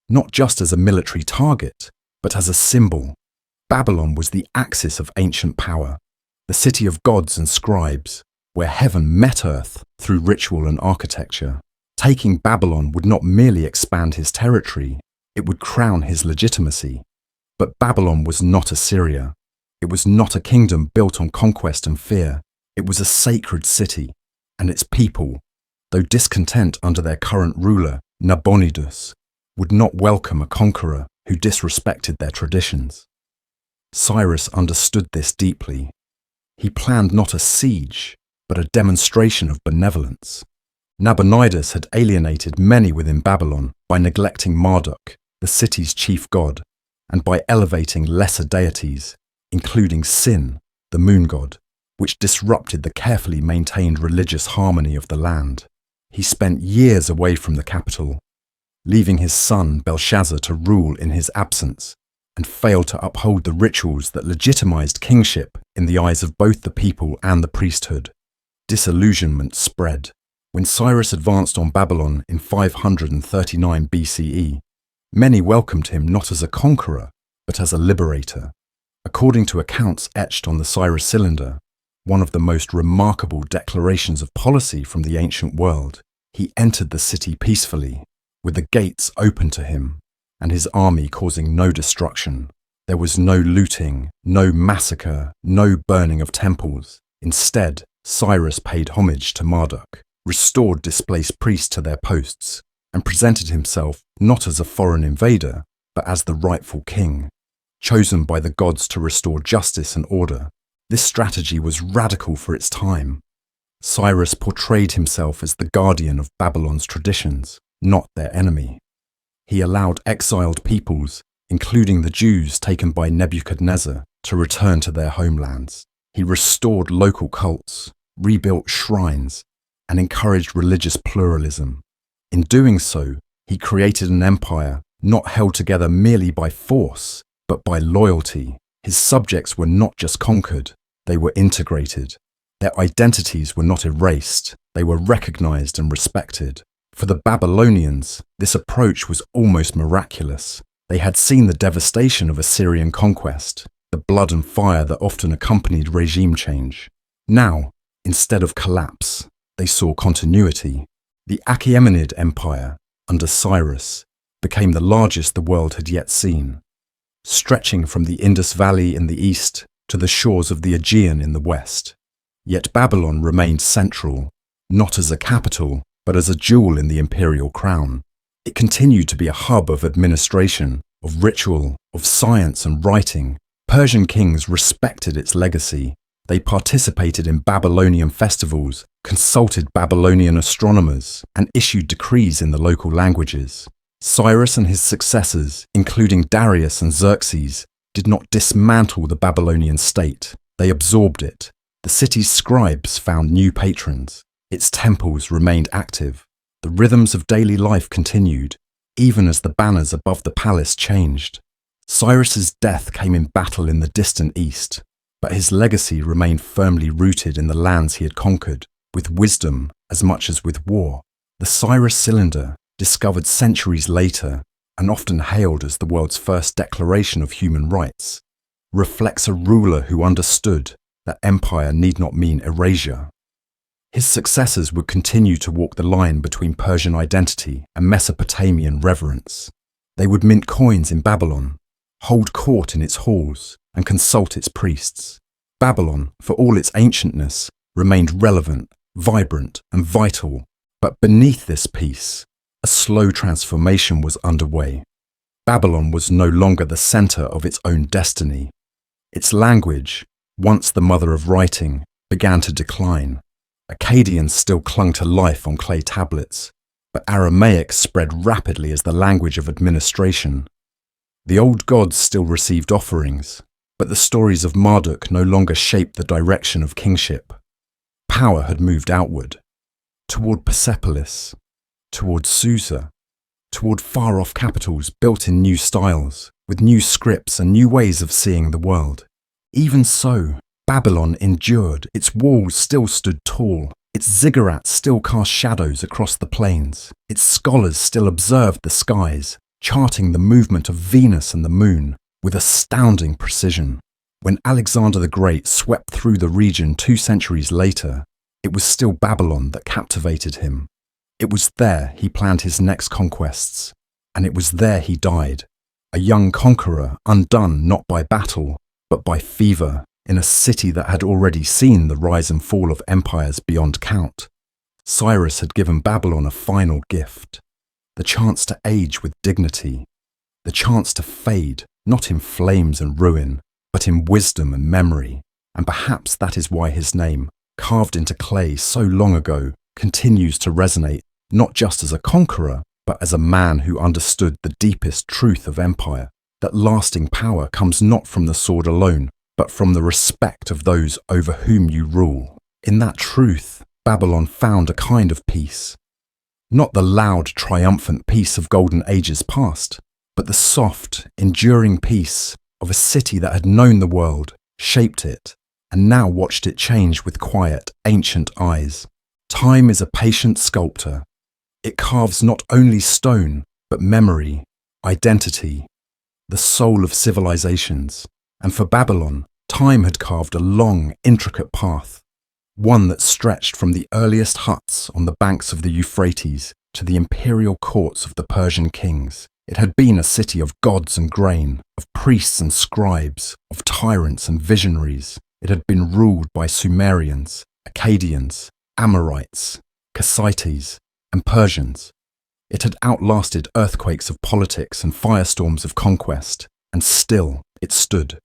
not just as a military target, but as a symbol. Babylon was the axis of ancient power, the city of gods and scribes, where heaven met earth through ritual and architecture. Taking Babylon would not merely expand his territory, it would crown his legitimacy. But Babylon was not Assyria. It was not a kingdom built on conquest and fear. It was a sacred city, and its people, though discontent under their current ruler, Nabonidus, would not welcome a conqueror who disrespected their traditions. Cyrus understood this deeply. He planned not a siege, but a demonstration of benevolence. Nabonidus had alienated many within Babylon by neglecting Marduk, the city's chief god, and by elevating lesser deities, including Sin, the moon god, which disrupted the carefully maintained religious harmony of the land. He spent years away from the capital, leaving his son Belshazzar to rule in his absence, and failed to uphold the rituals that legitimized kingship in the eyes of both the people and the priesthood. Disillusionment spread. When Cyrus advanced on Babylon in 539 BCE, many welcomed him not as a conqueror, but as a liberator. According to accounts etched on the Cyrus cylinder, one of the most remarkable declarations of policy from the ancient world, he entered the city peacefully, with the gates open to him, and his army causing no destruction. There was no looting, no massacre, no burning of temples. Instead, Cyrus paid homage to Marduk, restored displaced priests to their posts, and presented himself not as a foreign invader, but as the rightful king, chosen by the gods to restore justice and order. This strategy was radical for its time. Cyrus portrayed himself as the guardian of Babylon's traditions, not their enemy. He allowed exiled peoples, including the Jews taken by Nebuchadnezzar, to return to their homelands. He restored local cults, rebuilt shrines, and encouraged religious pluralism. In doing so, he created an empire not held together merely by force, but by loyalty. His subjects were not just conquered, they were integrated. Their identities were not erased, they were recognized and respected. For the Babylonians, this approach was almost miraculous. They had seen the devastation of Assyrian conquest, the blood and fire that often accompanied regime change. Now, instead of collapse, they saw continuity. The Achaemenid Empire, under Cyrus, became the largest the world had yet seen, stretching from the Indus Valley in the east to the shores of the Aegean in the west. Yet Babylon remained central, not as a capital, but as a jewel in the imperial crown. It continued to be a hub of administration, of ritual, of science and writing. Persian kings respected its legacy. They participated in Babylonian festivals, consulted Babylonian astronomers, and issued decrees in the local languages. Cyrus and his successors, including Darius and Xerxes, did not dismantle the Babylonian state. They absorbed it. The city's scribes found new patrons. Its temples remained active. The rhythms of daily life continued, even as the banners above the palace changed. Cyrus's death came in battle in the distant east, but his legacy remained firmly rooted in the lands he had conquered, with wisdom as much as with war. The Cyrus cylinder, discovered centuries later and often hailed as the world's first declaration of human rights, reflects a ruler who understood that empire need not mean erasure. His successors would continue to walk the line between Persian identity and Mesopotamian reverence. They would mint coins in Babylon, hold court in its halls, and consult its priests. Babylon, for all its ancientness, remained relevant, vibrant, and vital. But beneath this peace, a slow transformation was underway. Babylon was no longer the center of its own destiny. Its language, once the mother of writing, began to decline. Akkadian still clung to life on clay tablets, but Aramaic spread rapidly as the language of administration. The old gods still received offerings, but the stories of Marduk no longer shaped the direction of kingship. Power had moved outward, toward Persepolis, toward Susa, toward far-off capitals built in new styles, with new scripts and new ways of seeing the world. Even so, Babylon endured. Its walls still stood tall. Its ziggurats still cast shadows across the plains. Its scholars still observed the skies, charting the movement of Venus and the moon with astounding precision. When Alexander the Great swept through the region 2 centuries later, it was still Babylon that captivated him. It was there he planned his next conquests, and it was there he died, a young conqueror undone not by battle, but by fever, in a city that had already seen the rise and fall of empires beyond count. Cyrus had given Babylon a final gift, the chance to age with dignity, the chance to fade, not in flames and ruin, but in wisdom and memory. And perhaps that is why his name, carved into clay so long ago, continues to resonate, not just as a conqueror, but as a man who understood the deepest truth of empire, that lasting power comes not from the sword alone, but from the respect of those over whom you rule. In that truth, Babylon found a kind of peace. Not the loud, triumphant peace of golden ages past, but the soft, enduring peace of a city that had known the world, shaped it, and now watched it change with quiet, ancient eyes. Time is a patient sculptor. It carves not only stone, but memory, identity, the soul of civilizations. And for Babylon, time had carved a long, intricate path, one that stretched from the earliest huts on the banks of the Euphrates to the imperial courts of the Persian kings. It had been a city of gods and grain, of priests and scribes, of tyrants and visionaries. It had been ruled by Sumerians, Akkadians, Amorites, Kassites, and Persians. It had outlasted earthquakes of politics and firestorms of conquest, and still it stood.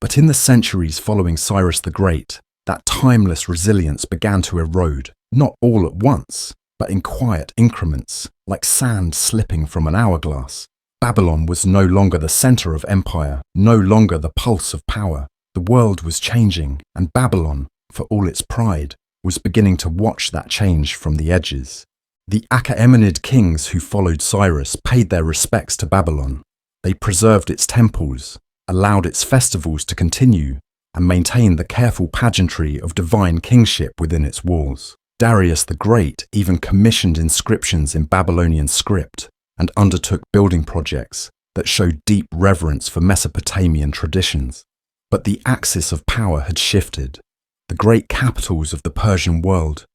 But in the centuries following Cyrus the Great, that timeless resilience began to erode, not all at once, but in quiet increments, like sand slipping from an hourglass. Babylon was no longer the center of empire, no longer the pulse of power. The world was changing, and Babylon, for all its pride, was beginning to watch that change from the edges. The Achaemenid kings who followed Cyrus paid their respects to Babylon. They preserved its temples, allowed its festivals to continue, and maintained the careful pageantry of divine kingship within its walls. Darius the Great even commissioned inscriptions in Babylonian script and undertook building projects that showed deep reverence for Mesopotamian traditions. But the axis of power had shifted. The great capitals of the Persian world,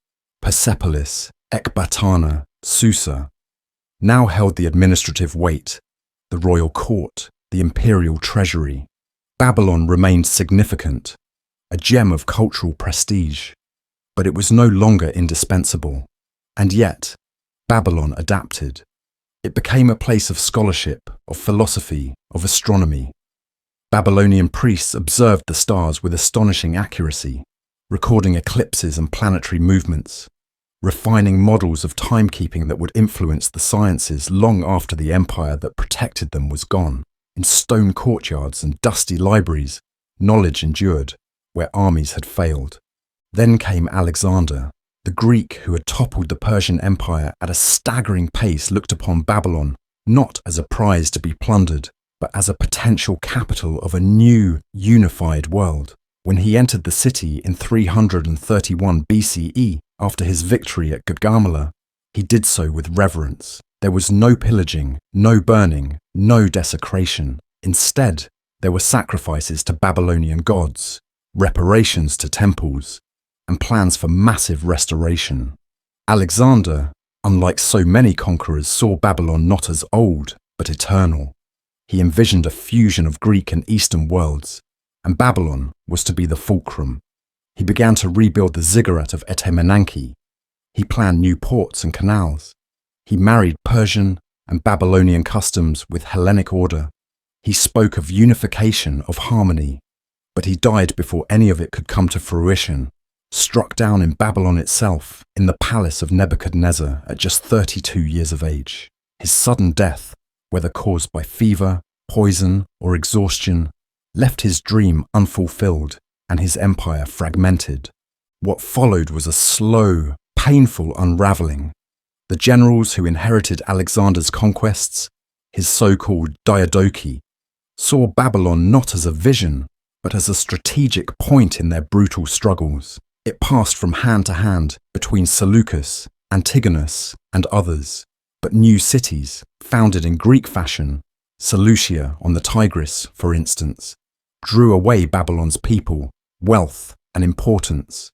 Persepolis, Ecbatana, Susa, now held the administrative weight, the royal court, the imperial treasury. Babylon remained significant, a gem of cultural prestige, but it was no longer indispensable. And yet, Babylon adapted. It became a place of scholarship, of philosophy, of astronomy. Babylonian priests observed the stars with astonishing accuracy, recording eclipses and planetary movements, refining models of timekeeping that would influence the sciences long after the empire that protected them was gone. In stone courtyards and dusty libraries, knowledge endured where armies had failed. Then came Alexander. The Greek who had toppled the Persian Empire at a staggering pace looked upon Babylon not as a prize to be plundered, but as a potential capital of a new, unified world. When he entered the city in 331 BCE, after his victory at Gaugamela, he did so with reverence. There was no pillaging, no burning, no desecration. Instead, there were sacrifices to Babylonian gods, reparations to temples, and plans for massive restoration. Alexander, unlike so many conquerors, saw Babylon not as old, but eternal. He envisioned a fusion of Greek and Eastern worlds, and Babylon was to be the fulcrum. He began to rebuild the ziggurat of Etemenanke. He planned new ports and canals. He married Persian and Babylonian customs with Hellenic order. He spoke of unification, of harmony, but he died before any of it could come to fruition, struck down in Babylon itself, in the palace of Nebuchadnezzar at just 32 years of age. His sudden death, whether caused by fever, poison, or exhaustion, left his dream unfulfilled and his empire fragmented. What followed was a slow, painful unraveling. The generals who inherited Alexander's conquests, his so-called Diadochi, saw Babylon not as a vision, but as a strategic point in their brutal struggles. It passed from hand to hand between Seleucus, Antigonus, and others. But new cities, founded in Greek fashion, Seleucia on the Tigris, for instance, drew away Babylon's people, wealth, and importance.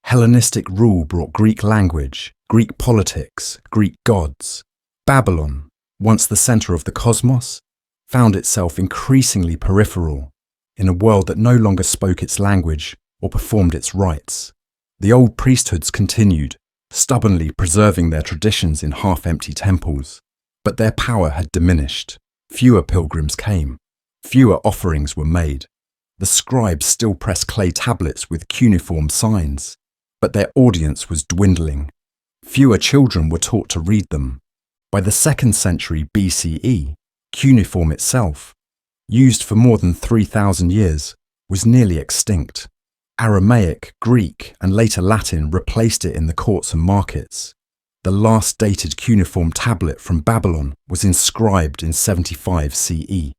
Hellenistic rule brought Greek language, Greek politics, Greek gods. Babylon, once the center of the cosmos, found itself increasingly peripheral in a world that no longer spoke its language or performed its rites. The old priesthoods continued, stubbornly preserving their traditions in half-empty temples, but their power had diminished. Fewer pilgrims came. Fewer offerings were made. The scribes still pressed clay tablets with cuneiform signs, but their audience was dwindling. Fewer children were taught to read them. By the 2nd century BCE, cuneiform itself, used for more than 3,000 years, was nearly extinct. Aramaic, Greek, and later Latin replaced it in the courts and markets. The last dated cuneiform tablet from Babylon was inscribed in 75 CE.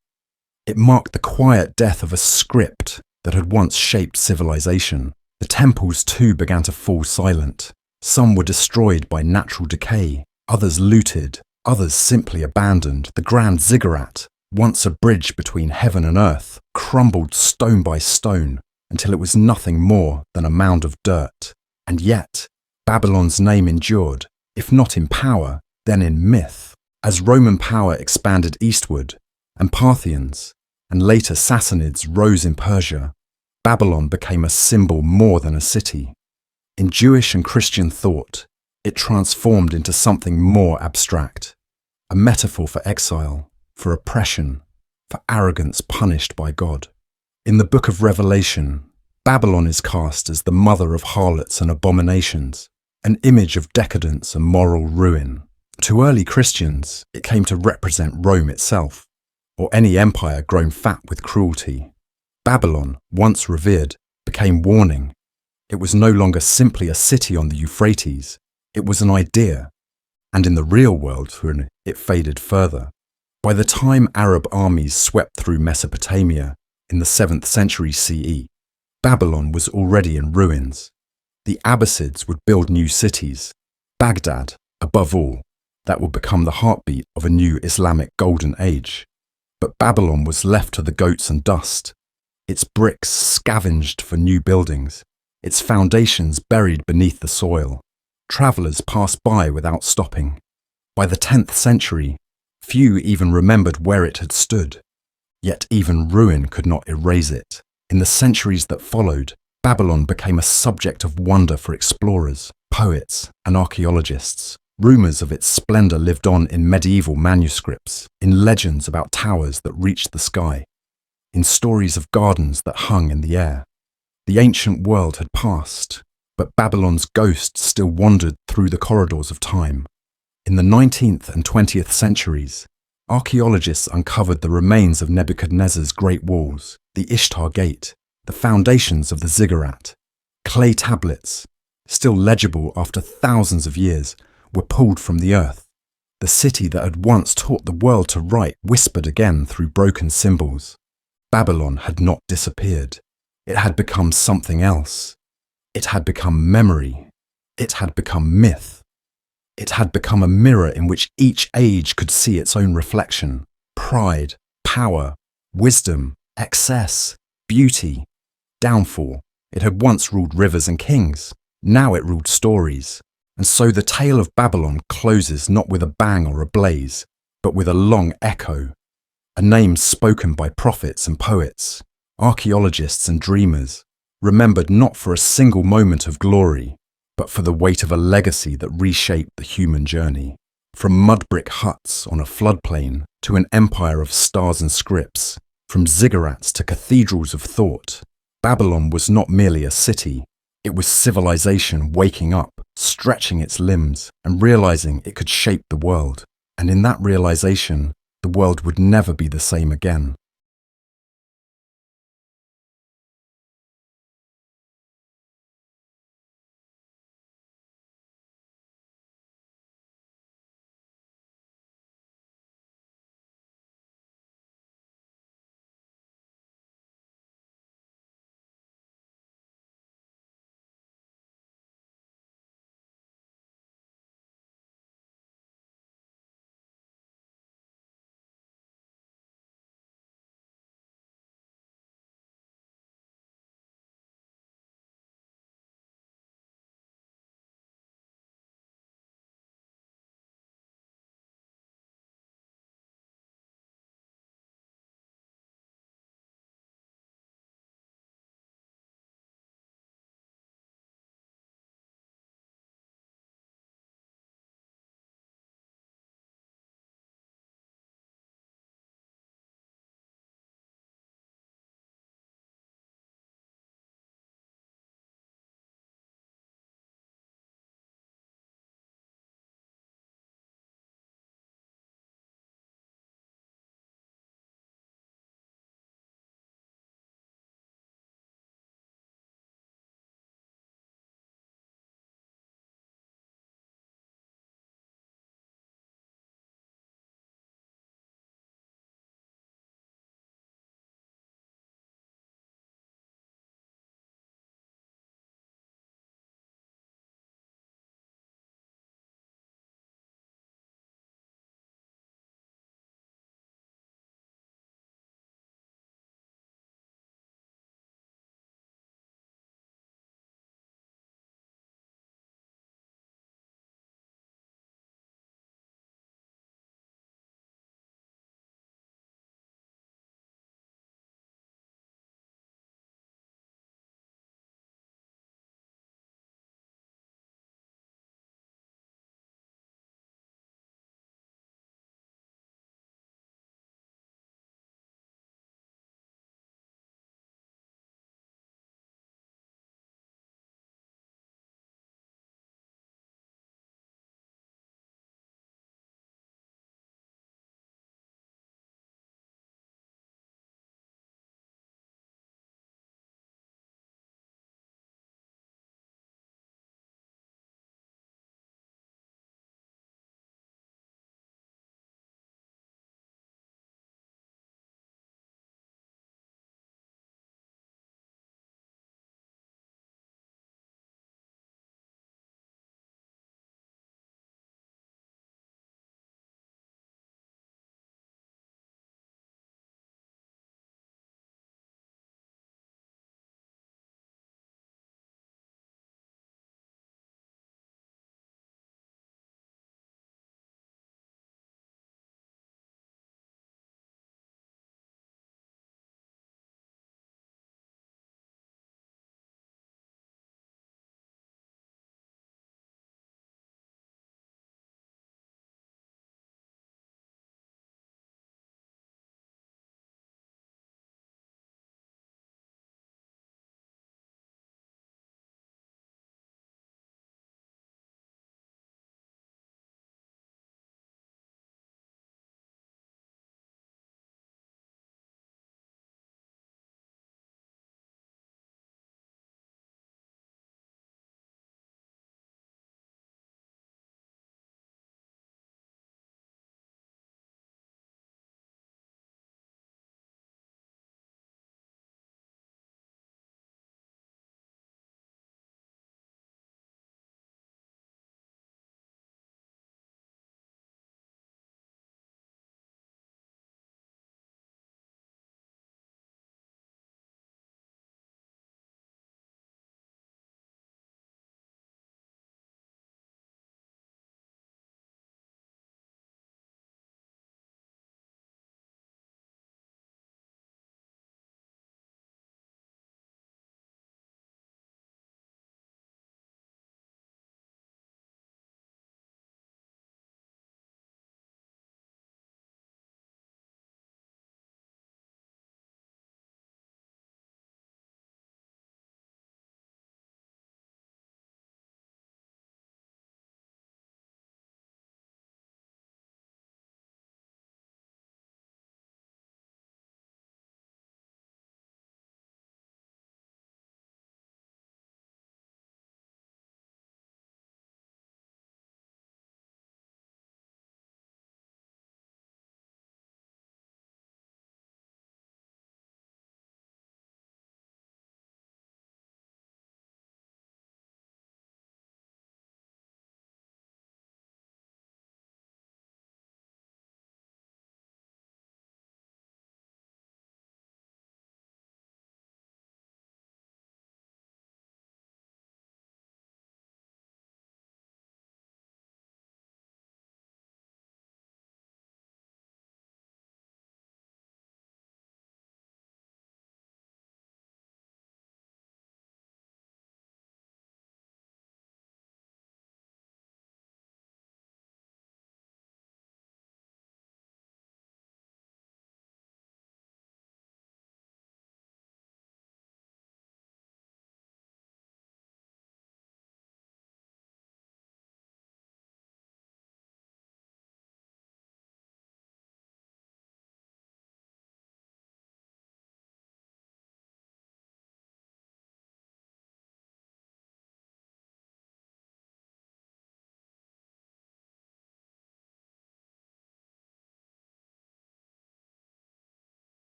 It marked the quiet death of a script that had once shaped civilization. The temples too began to fall silent. Some were destroyed by natural decay, others looted, others simply abandoned. The grand ziggurat, once a bridge between heaven and earth, crumbled stone by stone until it was nothing more than a mound of dirt. And yet, Babylon's name endured, if not in power, then in myth. As Roman power expanded eastward, and Parthians, and later Sassanids rose in Persia, Babylon became a symbol more than a city. In Jewish and Christian thought, it transformed into something more abstract, a metaphor for exile, for oppression, for arrogance punished by God. In the book of Revelation, Babylon is cast as the mother of harlots and abominations, an image of decadence and moral ruin. To early Christians, it came to represent Rome itself, or any empire grown fat with cruelty. Babylon, once revered, became warning. It was no longer simply a city on the Euphrates, it was an idea. And in the real world, it faded further. By the time Arab armies swept through Mesopotamia in the 7th century CE, Babylon was already in ruins. The Abbasids would build new cities, Baghdad, above all, that would become the heartbeat of a new Islamic golden age. But Babylon was left to the goats and dust, its bricks scavenged for new buildings, its foundations buried beneath the soil. Travellers passed by without stopping. By the 10th century, few even remembered where it had stood. Yet even ruin could not erase it. In the centuries that followed, Babylon became a subject of wonder for explorers, poets, and archaeologists. Rumours of its splendour lived on in medieval manuscripts, in legends about towers that reached the sky, in stories of gardens that hung in the air. The ancient world had passed, but Babylon's ghost still wandered through the corridors of time. In the 19th and 20th centuries, archaeologists uncovered the remains of Nebuchadnezzar's great walls, the Ishtar Gate, the foundations of the ziggurat. Clay tablets, still legible after thousands of years, were pulled from the earth. The city that had once taught the world to write whispered again through broken symbols. Babylon had not disappeared. It had become something else. It had become memory. It had become myth. It had become a mirror in which each age could see its own reflection. Pride, power, wisdom, excess, beauty, downfall. It had once ruled rivers and kings. Now it ruled stories. And so the tale of Babylon closes not with a bang or a blaze, but with a long echo. A name spoken by prophets and poets, archaeologists and dreamers, remembered not for a single moment of glory, but for the weight of a legacy that reshaped the human journey. From mud brick huts on a floodplain to an empire of stars and scripts, from ziggurats to cathedrals of thought, Babylon was not merely a city. It was civilization waking up, stretching its limbs, and realizing it could shape the world. And in that realization, the world would never be the same again.